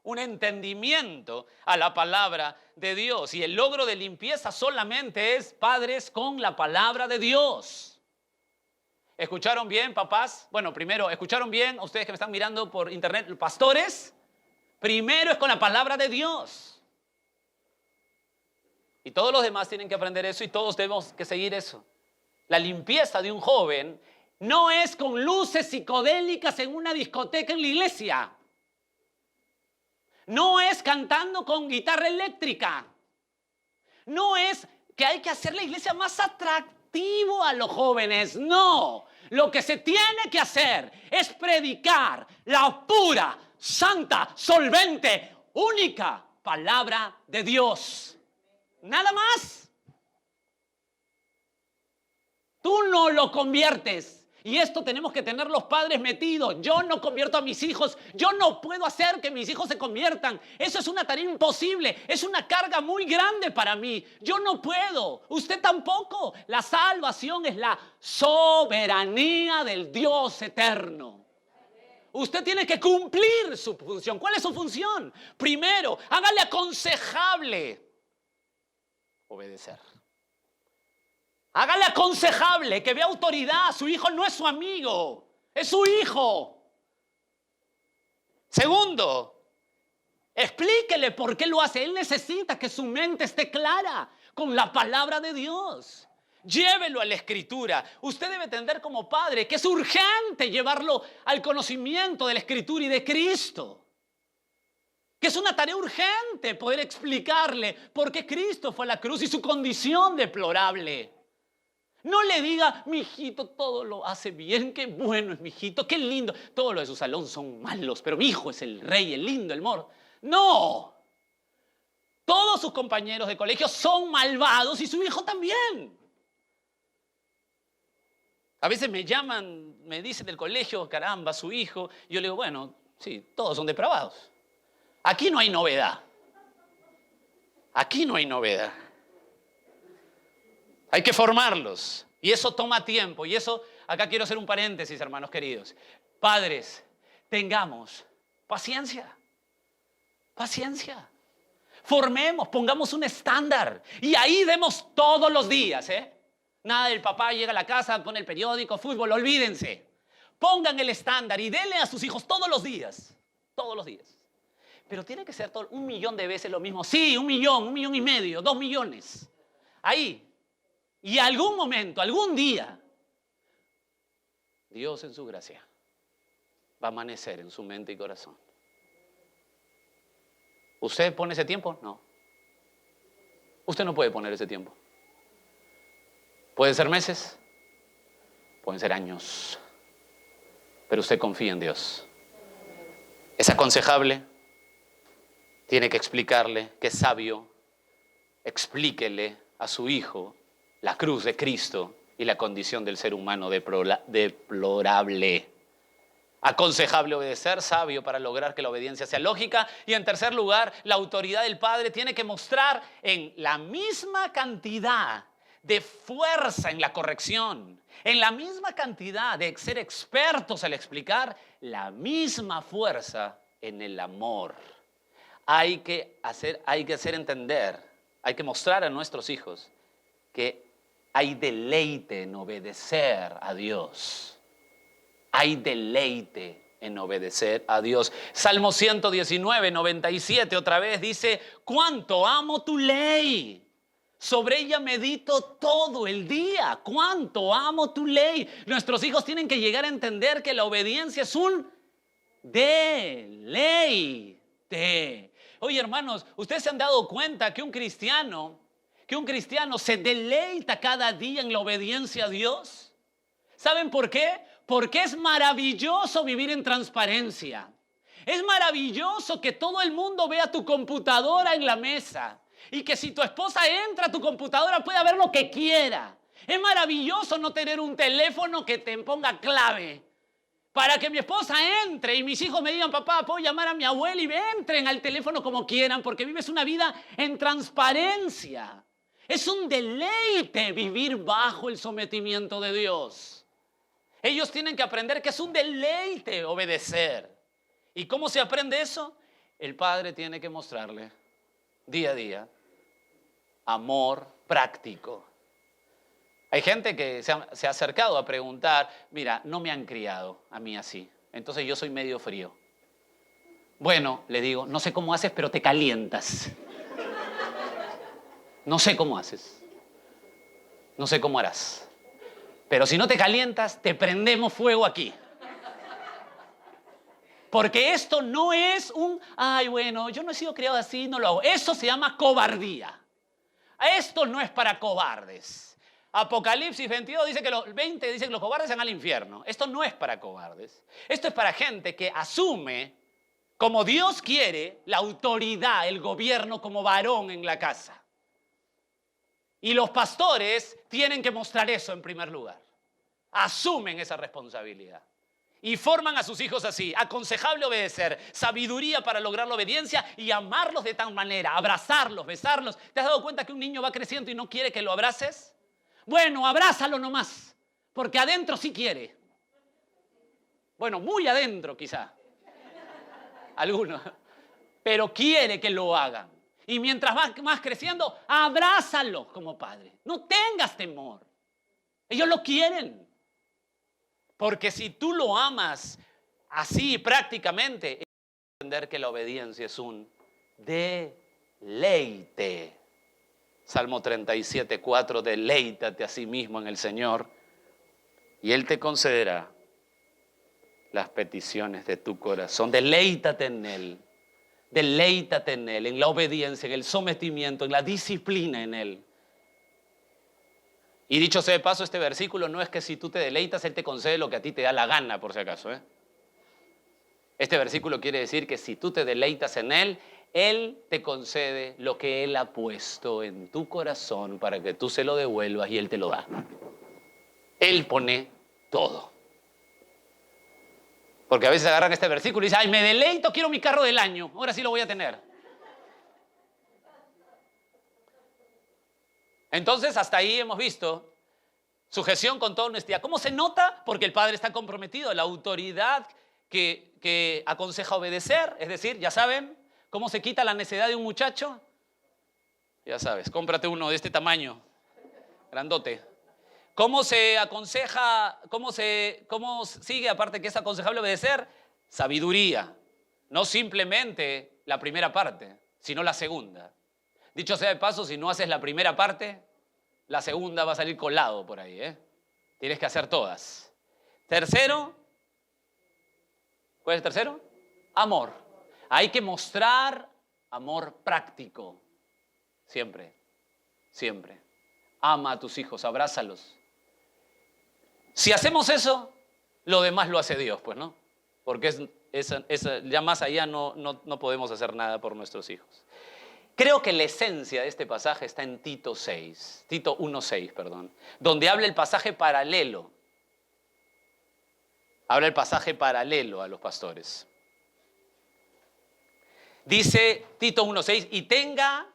un entendimiento a la palabra de Dios. Y el logro de limpieza solamente es, padres, con la palabra de Dios. ¿Escucharon bien, papás? Bueno, primero, ¿escucharon bien ustedes que me están mirando por internet, pastores? Primero es con la palabra de Dios. Y todos los demás tienen que aprender eso y todos tenemos que seguir eso. La limpieza de un joven no es con luces psicodélicas en una discoteca en la iglesia. No es cantando con guitarra eléctrica. No es que hay que hacer la iglesia más atractivo a los jóvenes. No. Lo que se tiene que hacer es predicar la pura, santa, solvente, única palabra de Dios. Nada más. Tú no lo conviertes. Y esto tenemos que tener los padres metidos. Yo no convierto a mis hijos. Yo no puedo hacer que mis hijos se conviertan. Eso es una tarea imposible. Es una carga muy grande para mí. Yo no puedo. Usted tampoco. La salvación es la soberanía del Dios eterno. Usted tiene que cumplir su función. ¿Cuál es su función? Primero, hágale aconsejable obedecer. Hágale aconsejable, que vea autoridad. Su hijo no es su amigo, es su hijo. Segundo, explíquele por qué lo hace. Él necesita que su mente esté clara con la palabra de Dios. Llévelo a la Escritura. Usted debe entender como padre que es urgente llevarlo al conocimiento de la Escritura y de Cristo. Que es una tarea urgente poder explicarle por qué Cristo fue a la cruz y su condición deplorable. No le diga, mi hijito todo lo hace bien, qué bueno es mi hijito, qué lindo. Todos los de su salón son malos, pero mi hijo es el rey, el lindo, el moro. No. Todos sus compañeros de colegio son malvados y su hijo también. A veces me llaman, me dicen del colegio, caramba, su hijo. Y yo le digo, bueno, sí, todos son depravados. Aquí no hay novedad. Aquí no hay novedad. Hay que formarlos. Y eso toma tiempo. Y eso, acá quiero hacer un paréntesis, hermanos queridos. Padres, tengamos paciencia. Paciencia. Formemos, pongamos un estándar. Y ahí demos todos los días, Nada del papá llega a la casa, pone el periódico, fútbol, olvídense. Pongan el estándar y denle a sus hijos todos los días. Todos los días. Pero tiene que ser 1.000.000 de veces lo mismo. Sí, 1.000.000, 1.500.000, 2 millones. ahí. Y algún momento, algún día, Dios en su gracia va a amanecer en su mente y corazón. ¿Usted pone ese tiempo? No. Usted no puede poner ese tiempo. Pueden ser meses, pueden ser años, pero usted confía en Dios. Es aconsejable, tiene que explicarle que es sabio, explíquele a su hijo la cruz de Cristo y la condición del ser humano deplorable. Aconsejable obedecer, sabio para lograr que la obediencia sea lógica. Y en tercer lugar, la autoridad del Padre tiene que mostrar en la misma cantidad de fuerza en la corrección, en la misma cantidad de ser expertos al explicar, la fuerza en el amor. Hay que hacer entender, hay que mostrar a nuestros hijos que hay deleite en obedecer a Dios. Hay deleite en obedecer a Dios. Salmo 119, 97, otra vez dice, cuánto amo tu ley. Sobre ella medito todo el día. Cuánto amo tu ley. Nuestros hijos tienen que llegar a entender que la obediencia es un deleite. Oye, hermanos, ¿ustedes se han dado cuenta que un cristiano se deleita cada día en la obediencia a Dios? ¿Saben por qué? Porque es maravilloso vivir en transparencia. Es maravilloso que todo el mundo vea tu computadora en la mesa y que si tu esposa entra a tu computadora pueda ver lo que quiera. Es maravilloso no tener un teléfono que te ponga clave para que mi esposa entre y mis hijos me digan, papá, puedo llamar a mi abuela y entren al teléfono como quieran porque vives una vida en transparencia. Es un deleite vivir bajo el sometimiento de Dios. Ellos tienen que aprender que es un deleite obedecer. ¿Y cómo se aprende eso? El padre tiene que mostrarle día a día amor práctico. Hay gente que se ha acercado a preguntar, mira, no me han criado a mí así, entonces yo soy medio frío. Bueno, le digo, no sé cómo haces, pero te calientas. No sé cómo haces. No sé cómo harás. Pero si no te calientas, te prendemos fuego aquí. Porque esto no es ay, bueno, yo no he sido criado así, no lo hago. Eso se llama cobardía. Esto no es para cobardes. Apocalipsis 22 dice que los 20 dice que los cobardes van al infierno. Esto no es para cobardes. Esto es para gente que asume, como Dios quiere, la autoridad, el gobierno como varón en la casa. Y los pastores tienen que mostrar eso en primer lugar. Asumen esa responsabilidad. Y forman a sus hijos así. Aconsejable obedecer, sabiduría para lograr la obediencia y amarlos de tal manera, abrazarlos, besarlos. ¿Te has dado cuenta que un niño va creciendo y no quiere que lo abraces? Bueno, abrázalo nomás, porque adentro sí quiere. Bueno, muy adentro quizá. Algunos. Pero quiere que lo hagan. Y mientras vas creciendo, abrázalo como padre. No tengas temor. Ellos lo quieren. Porque si tú lo amas así prácticamente, es entender que la obediencia es un deleite. Salmo 37:4, deleítate a sí mismo en el Señor y Él te concederá las peticiones de tu corazón. Deleítate en Él. Deleítate en Él, en la obediencia, en el sometimiento, en la disciplina en Él. Y dicho sea de paso, este versículo no es que si tú te deleitas, Él te concede lo que a ti te da la gana, por si acaso. Este versículo quiere decir que si tú te deleitas en Él, Él te concede lo que Él ha puesto en tu corazón para que tú se lo devuelvas y Él te lo da. Él pone todo. Porque a veces agarran este versículo y dicen, ay, me deleito, quiero mi carro del año, ahora sí lo voy a tener. Entonces, hasta ahí hemos visto sujeción con toda honestidad. ¿Cómo se nota? Porque el padre está comprometido, la autoridad que aconseja obedecer, es decir, ya saben, ¿cómo se quita la necedad de un muchacho? Ya sabes, cómprate uno de este tamaño, grandote. ¿Cómo se aconseja, cómo sigue, aparte que es aconsejable obedecer? Sabiduría. No simplemente la primera parte, sino la segunda. Dicho sea de paso, si no haces la primera parte, la segunda va a salir colado por ahí, ¿eh? Tienes que hacer todas. Tercero, ¿cuál es el tercero? Amor. Hay que mostrar amor práctico. Siempre, siempre. Ama a tus hijos, abrázalos. Si hacemos eso, lo demás lo hace Dios, pues, ¿no? Porque ya más allá no podemos hacer nada por nuestros hijos. Creo que la esencia de este pasaje está en Tito 1:6, perdón, donde habla el pasaje paralelo. Habla el pasaje paralelo a los pastores. Dice Tito 1:6, y tenga,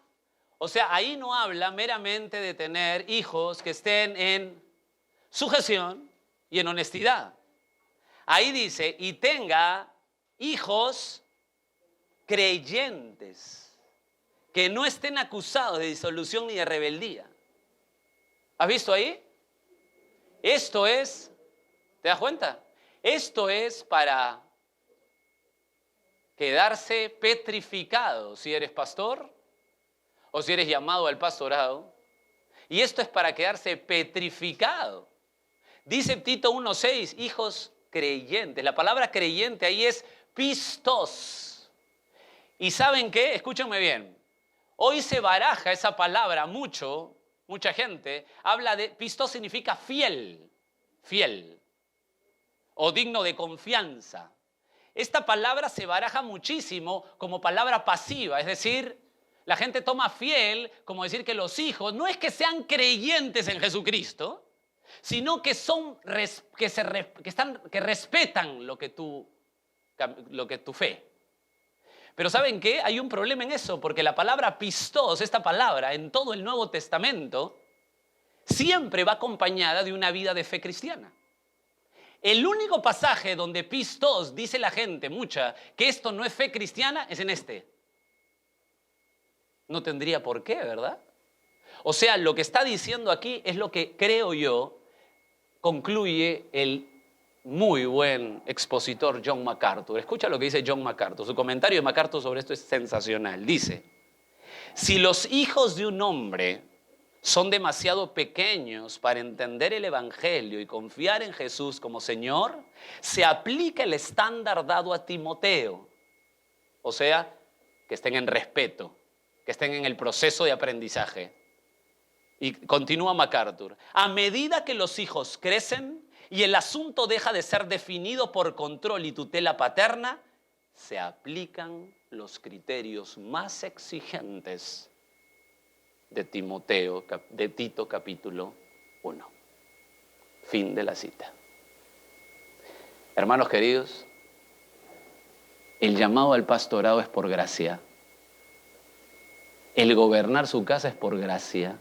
o sea, ahí no habla meramente de tener hijos que estén en sujeción y en honestidad. Ahí dice, y tenga hijos creyentes, que no estén acusados de disolución ni de rebeldía. ¿Has visto ahí? Esto es, ¿te das cuenta? Esto es para quedarse petrificado si eres pastor o si eres llamado al pastorado. Y esto es para quedarse petrificado. Dice Tito 1:6, hijos creyentes. La palabra creyente ahí es pistos. ¿Y saben qué? Escúchenme bien. Hoy se baraja esa palabra mucha gente habla de, pistos significa fiel, o digno de confianza. Esta palabra se baraja muchísimo como palabra pasiva, es decir, la gente toma fiel como decir que los hijos no es que sean creyentes en Jesucristo, sino que que respetan lo que tu fe. Pero ¿saben qué? Hay un problema en eso, porque la palabra pistos, esta palabra, en todo el Nuevo Testamento, siempre va acompañada de una vida de fe cristiana. El único pasaje donde pistos dice la gente, mucha, que esto no es fe cristiana, es en este. No tendría por qué, ¿verdad? O sea, lo que está diciendo aquí es lo que creo yo concluye el muy buen expositor John MacArthur. Escucha lo que dice John MacArthur. Su comentario de MacArthur sobre esto es sensacional. Dice, si los hijos de un hombre son demasiado pequeños para entender el Evangelio y confiar en Jesús como Señor, se aplica el estándar dado a Timoteo. O sea, que estén en respeto, que estén en el proceso de aprendizaje. Y continúa MacArthur. A medida que los hijos crecen y el asunto deja de ser definido por control y tutela paterna, se aplican los criterios más exigentes de Tito capítulo 1. Fin de la cita. Hermanos queridos, el llamado al pastorado es por gracia. El gobernar su casa es por gracia.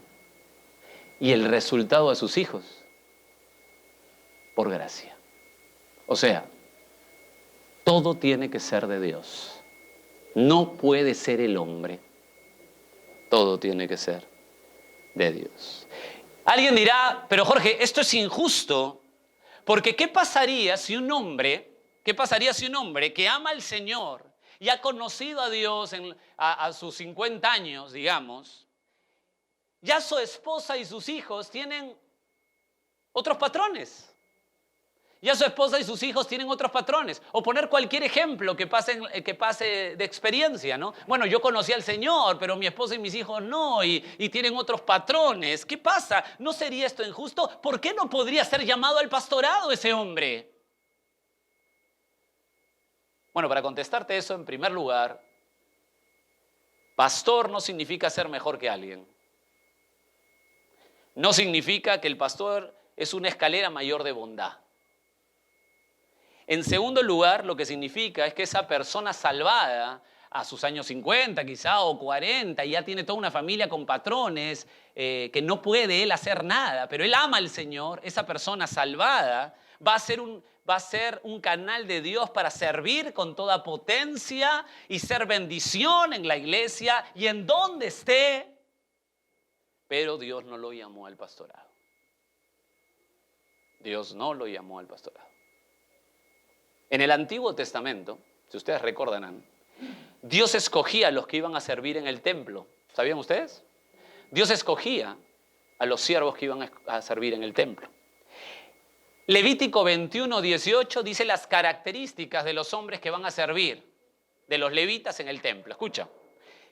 Y el resultado a sus hijos, por gracia. O sea, todo tiene que ser de Dios. No puede ser el hombre. Todo tiene que ser de Dios. Alguien dirá, pero Jorge, esto es injusto, porque ¿qué pasaría si un hombre que ama al Señor y ha conocido a Dios a sus 50 años, digamos, ya su esposa y sus hijos tienen otros patrones? Ya su esposa y sus hijos tienen otros patrones. O poner cualquier ejemplo que pase de experiencia, ¿no? Bueno, yo conocí al Señor, pero mi esposa y mis hijos no, y tienen otros patrones. ¿Qué pasa? ¿No sería esto injusto? ¿Por qué no podría ser llamado al pastorado ese hombre? Bueno, para contestarte eso, en primer lugar, pastor no significa ser mejor que alguien. No significa que el pastor es una escalera mayor de bondad. En segundo lugar, lo que significa es que esa persona salvada a sus años 50 quizá o 40 y ya tiene toda una familia con patrones que no puede él hacer nada, pero él ama al Señor, esa persona salvada va a ser un canal de Dios para servir con toda potencia y ser bendición en la iglesia y en donde esté, pero Dios no lo llamó al pastorado. Dios no lo llamó al pastorado. En el Antiguo Testamento, si ustedes recordarán, Dios escogía a los que iban a servir en el templo. ¿Sabían ustedes? Dios escogía a los siervos que iban a servir en el templo. Levítico 21:18 dice las características de los hombres que van a servir, de los levitas en el templo. Escucha,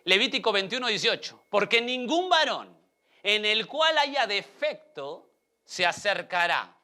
Levítico 21:18, porque ningún varón en el cual haya defecto se acercará.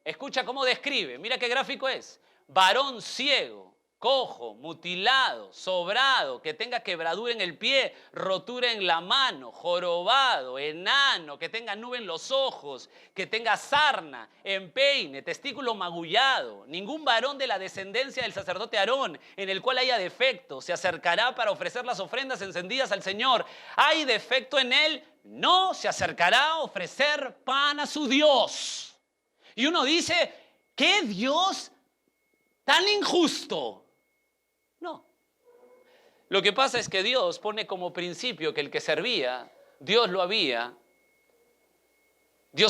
Escucha cómo describe, mira qué gráfico es. Varón ciego, cojo, mutilado, sobrado, que tenga quebradura en el pie, rotura en la mano, jorobado, enano, que tenga nube en los ojos, que tenga sarna, empeine, testículo magullado. Ningún varón de la descendencia del sacerdote Aarón, en el cual haya defecto, se acercará para ofrecer las ofrendas encendidas al Señor. ¿Hay defecto en él? No se acercará a ofrecer pan a su Dios. Y uno dice, ¿qué Dios tan injusto? No. Lo que pasa es que Dios pone como principio que el que servía, Dios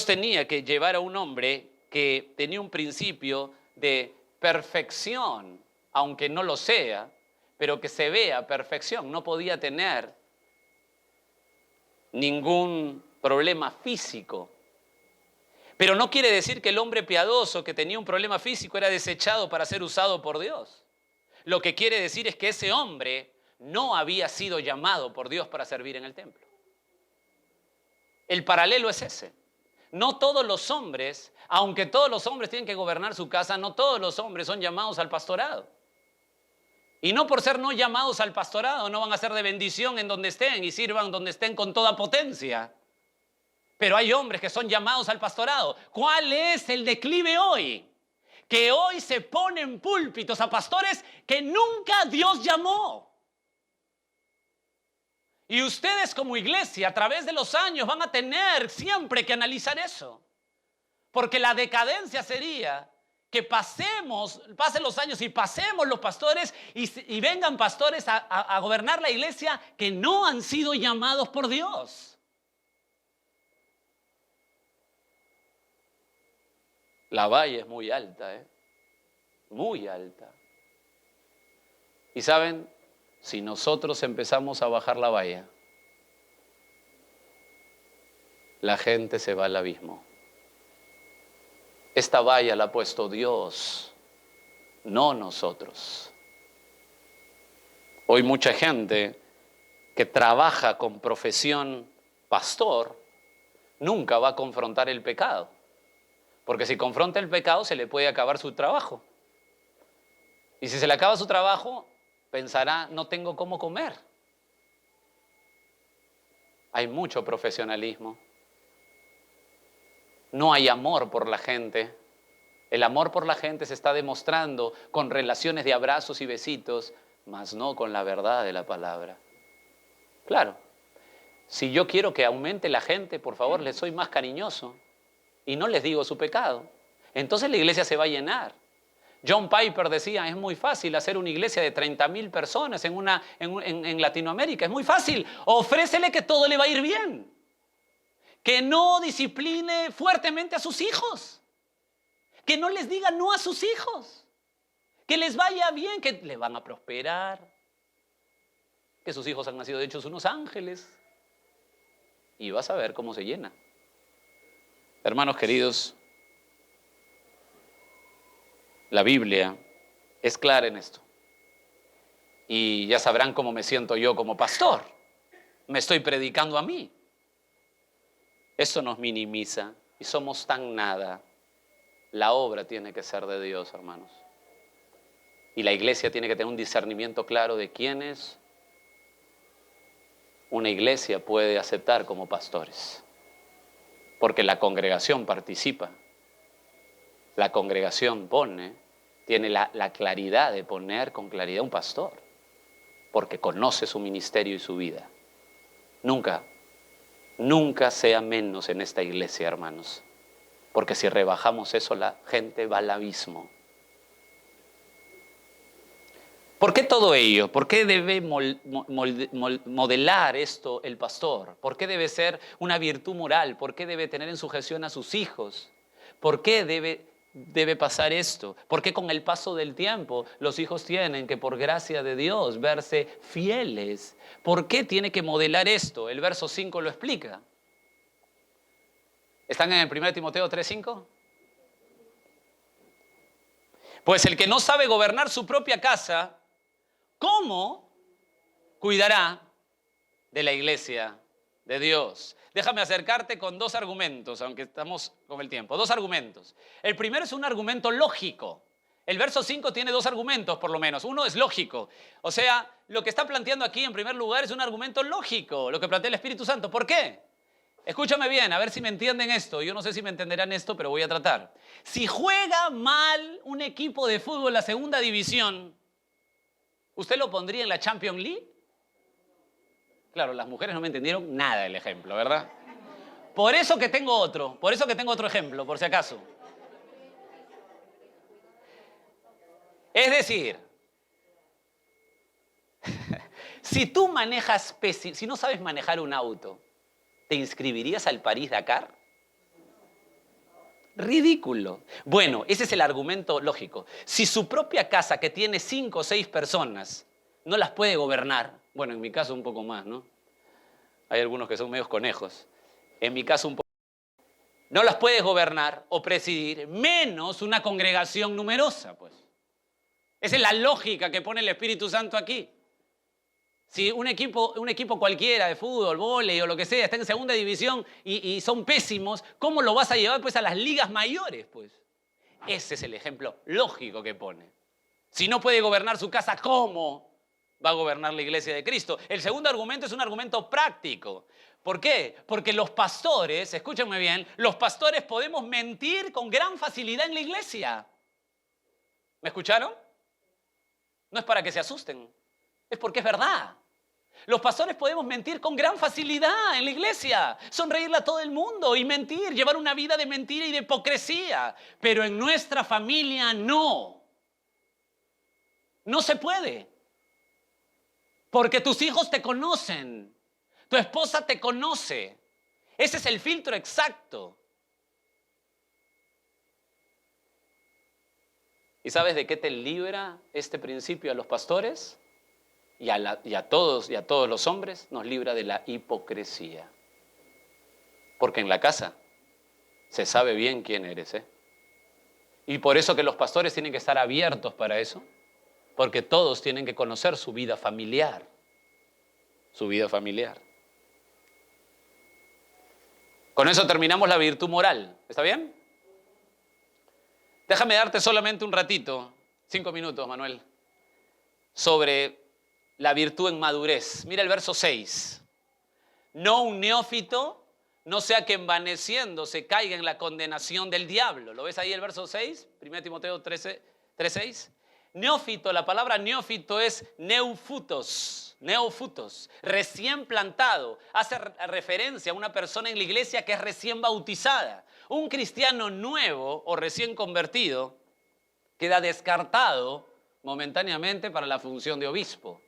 tenía que llevar a un hombre que tenía un principio de perfección, aunque no lo sea, pero que se vea perfección. No podía tener ningún problema físico. Pero no quiere decir que el hombre piadoso que tenía un problema físico era desechado para ser usado por Dios. Lo que quiere decir es que ese hombre no había sido llamado por Dios para servir en el templo. El paralelo es ese. No todos los hombres, aunque todos los hombres tienen que gobernar su casa, no todos los hombres son llamados al pastorado. Y no por ser no llamados al pastorado, no van a ser de bendición en donde estén y sirvan donde estén con toda potencia. Pero hay hombres que son llamados al pastorado. ¿Cuál es el declive hoy? Que hoy se ponen púlpitos a pastores que nunca Dios llamó. Y ustedes como iglesia a través de los años van a tener siempre que analizar eso. Porque la decadencia sería que pasen los años y pasemos los pastores y vengan pastores a gobernar la iglesia que no han sido llamados por Dios. La valla es muy alta, muy alta. Y saben, si nosotros empezamos a bajar la valla, la gente se va al abismo. Esta valla la ha puesto Dios, no nosotros. Hoy mucha gente que trabaja con profesión pastor nunca va a confrontar el pecado. Porque si confronta el pecado se le puede acabar su trabajo. Y si se le acaba su trabajo, pensará, no tengo cómo comer. Hay mucho profesionalismo. No hay amor por la gente. El amor por la gente se está demostrando con relaciones de abrazos y besitos, mas no con la verdad de la palabra. Claro, si yo quiero que aumente la gente, por favor, les soy más cariñoso. Y no les digo su pecado. Entonces la iglesia se va a llenar. John Piper decía, es muy fácil hacer una iglesia de 30,000 personas en Latinoamérica. Es muy fácil. Ofrécele que todo le va a ir bien. Que no discipline fuertemente a sus hijos. Que no les diga no a sus hijos. Que les vaya bien, que le van a prosperar. Que sus hijos han nacido de hechos unos ángeles. Y vas a ver cómo se llena. Hermanos queridos, la Biblia es clara en esto. Y ya sabrán cómo me siento yo como pastor. Me estoy predicando a mí. Eso nos minimiza y somos tan nada. La obra tiene que ser de Dios, hermanos. Y la iglesia tiene que tener un discernimiento claro de quiénes una iglesia puede aceptar como pastores. Porque la congregación participa, la congregación tiene la claridad de poner con claridad un pastor, porque conoce su ministerio y su vida. Nunca sea menos en esta iglesia, hermanos, porque si rebajamos eso, la gente va al abismo. ¿Por qué todo ello? ¿Por qué debe modelar esto el pastor? ¿Por qué debe ser una virtud moral? ¿Por qué debe tener en sujeción a sus hijos? ¿Por qué debe pasar esto? ¿Por qué con el paso del tiempo los hijos tienen que, por gracia de Dios, verse fieles? ¿Por qué tiene que modelar esto? El verso 5 lo explica. ¿Están en el 1 Timoteo 3:5? Pues el que no sabe gobernar su propia casa, ¿cómo cuidará de la iglesia de Dios? Déjame acercarte con dos argumentos, aunque estamos con el tiempo. Dos argumentos. El primero es un argumento lógico. El verso 5 tiene dos argumentos, por lo menos. Uno es lógico. O sea, lo que está planteando aquí, en primer lugar, es un argumento lógico, lo que plantea el Espíritu Santo. ¿Por qué? Escúchame bien, a ver si me entienden esto. Yo no sé si me entenderán esto, pero voy a tratar. Si juega mal un equipo de fútbol en la segunda división, ¿usted lo pondría en la Champions League? Claro, las mujeres no me entendieron nada del ejemplo, ¿verdad? Por eso que tengo otro ejemplo, por si acaso. Es decir, si tú manejas pésimo, si no sabes manejar un auto, ¿te inscribirías al París-Dakar? Ridículo. Bueno, ese es el argumento lógico. Si su propia casa, que tiene 5 o 6 personas, no las puede gobernar, bueno, en mi caso un poco más, ¿no? Hay algunos que son medios conejos. En mi caso un poco. No las puedes gobernar o presidir, menos una congregación numerosa, pues. Esa es la lógica que pone el Espíritu Santo aquí. Si un equipo cualquiera de fútbol, vóley o lo que sea está en segunda división y son pésimos, ¿cómo lo vas a llevar pues a las ligas mayores? Pues ese es el ejemplo lógico que pone. Si no puede gobernar su casa, ¿cómo va a gobernar la iglesia de Cristo? El segundo argumento es un argumento práctico. ¿Por qué? Porque los pastores, escúchenme bien, los pastores podemos mentir con gran facilidad en la iglesia. ¿Me escucharon? No es para que se asusten, es porque es verdad. Los pastores podemos mentir con gran facilidad en la iglesia, sonreírle a todo el mundo y mentir, llevar una vida de mentira y de hipocresía. Pero en nuestra familia no. No se puede. Porque tus hijos te conocen, tu esposa te conoce. Ese es el filtro exacto. ¿Y sabes de qué te libra este principio a los pastores? Y a todos los hombres nos libra de la hipocresía. Porque en la casa se sabe bien quién eres, ¿eh? Y por eso que los pastores tienen que estar abiertos para eso. Porque todos tienen que conocer su vida familiar. Su vida familiar. Con eso terminamos la virtud moral. ¿Está bien? Déjame darte solamente un ratito, 5 minutos, Manuel, sobre la virtud en madurez. Mira el verso 6. No un neófito, no sea que envaneciéndose caiga en la condenación del diablo. ¿Lo ves ahí el verso 6? 1 Timoteo 3:6. Neófito, la palabra neófito es neofutos, recién plantado. Hace referencia a una persona en la iglesia que es recién bautizada. Un cristiano nuevo o recién convertido queda descartado momentáneamente para la función de obispo,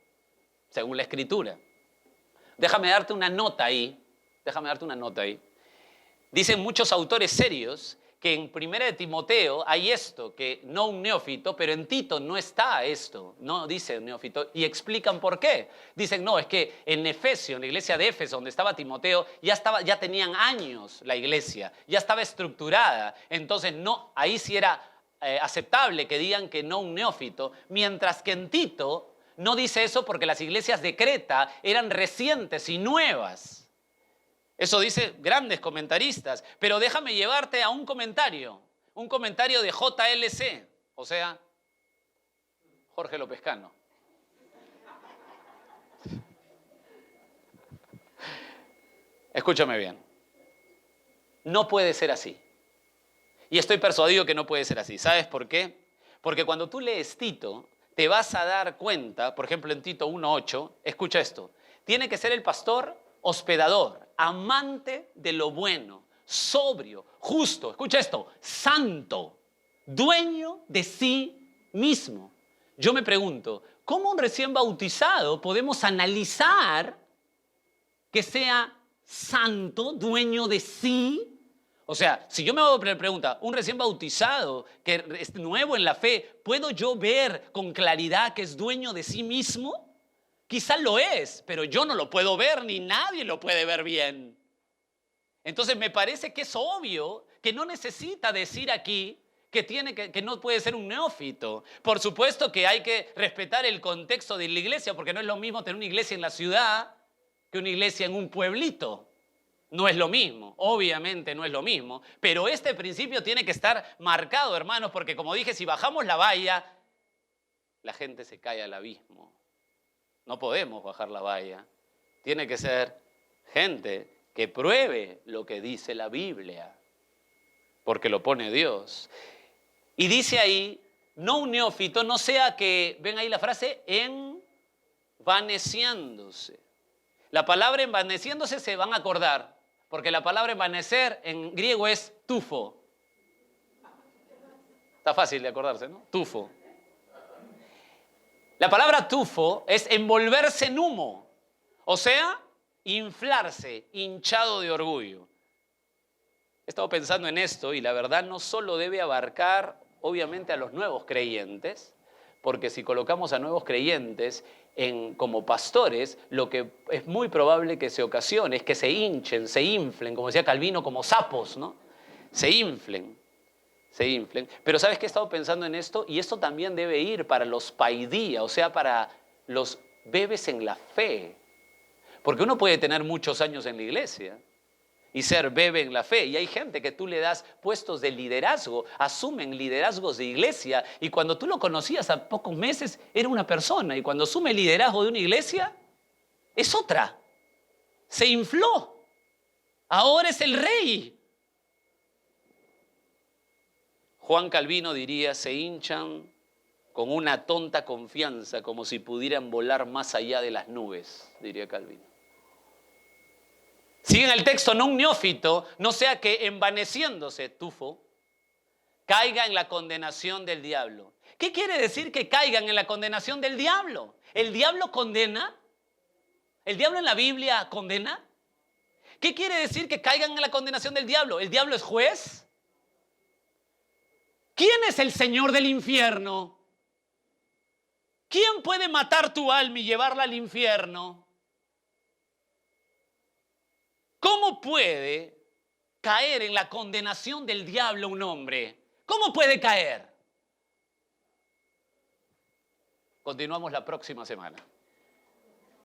según la Escritura. Déjame darte una nota ahí. Dicen muchos autores serios que en 1 Timoteo hay esto, que no un neófito, pero en Tito no está esto, no dice neófito, y explican por qué. Dicen, no, es que en Efesio, en la iglesia de Éfeso, donde estaba Timoteo, ya tenían años la iglesia, ya estaba estructurada, entonces no, ahí sí era aceptable que digan que no un neófito, mientras que en Tito no dice eso porque las iglesias de Creta eran recientes y nuevas. Eso dice grandes comentaristas, pero déjame llevarte a un comentario de JLC, o sea, Jorge López Cano. Escúchame bien, no puede ser así. Y estoy persuadido que no puede ser así. ¿Sabes por qué? Porque cuando tú lees Tito, te vas a dar cuenta, por ejemplo en Tito 1:8, escucha esto, tiene que ser el pastor hospedador, amante de lo bueno, sobrio, justo, escucha esto, santo, dueño de sí mismo. Yo me pregunto, ¿cómo un recién bautizado podemos analizar que sea santo, dueño de sí? O sea, si yo me hago la pregunta, un recién bautizado que es nuevo en la fe, ¿puedo yo ver con claridad que es dueño de sí mismo? Quizá lo es, pero yo no lo puedo ver, ni nadie lo puede ver bien. Entonces me parece que es obvio que no necesita decir aquí que no puede ser un neófito. Por supuesto que hay que respetar el contexto de la iglesia, porque no es lo mismo tener una iglesia en la ciudad que una iglesia en un pueblito. No es lo mismo, obviamente no es lo mismo, pero este principio tiene que estar marcado, hermanos, porque como dije, si bajamos la valla, la gente se cae al abismo. No podemos bajar la valla. Tiene que ser gente que pruebe lo que dice la Biblia, porque lo pone Dios. Y dice ahí, no un neófito, no sea que, ven ahí la frase, envaneciéndose. La palabra envaneciéndose se van a acordar, porque la palabra envanecer en griego es tufo. Está fácil de acordarse, ¿no? Tufo. La palabra tufo es envolverse en humo, o sea, inflarse, hinchado de orgullo. He estado pensando en esto y la verdad no solo debe abarcar, obviamente, a los nuevos creyentes, porque si colocamos a nuevos creyentes como pastores, lo que es muy probable que se ocasione es que se hinchen, se inflen, como decía Calvino, como sapos, ¿no? Se inflen. Pero ¿sabes qué? He estado pensando en esto y esto también debe ir para los paidía, o sea, para los bebés en la fe. Porque uno puede tener muchos años en la iglesia y ser bebé en la fe. Y hay gente que tú le das puestos de liderazgo, asumen liderazgos de iglesia. Y cuando tú lo conocías a pocos meses, era una persona. Y cuando asume el liderazgo de una iglesia, es otra. Se infló. Ahora es el rey. Juan Calvino diría, se hinchan con una tonta confianza, como si pudieran volar más allá de las nubes, diría Calvino. Sigue en el texto, no un neófito, no sea que envaneciéndose, tufo, caiga en la condenación del diablo. ¿Qué quiere decir que caigan en la condenación del diablo? ¿El diablo condena? ¿El diablo en la Biblia condena? ¿Qué quiere decir que caigan en la condenación del diablo? ¿El diablo es juez? ¿Quién es el Señor del infierno? ¿Quién puede matar tu alma y llevarla al infierno? ¿Cómo puede caer en la condenación del diablo un hombre? ¿Cómo puede caer? Continuamos la próxima semana.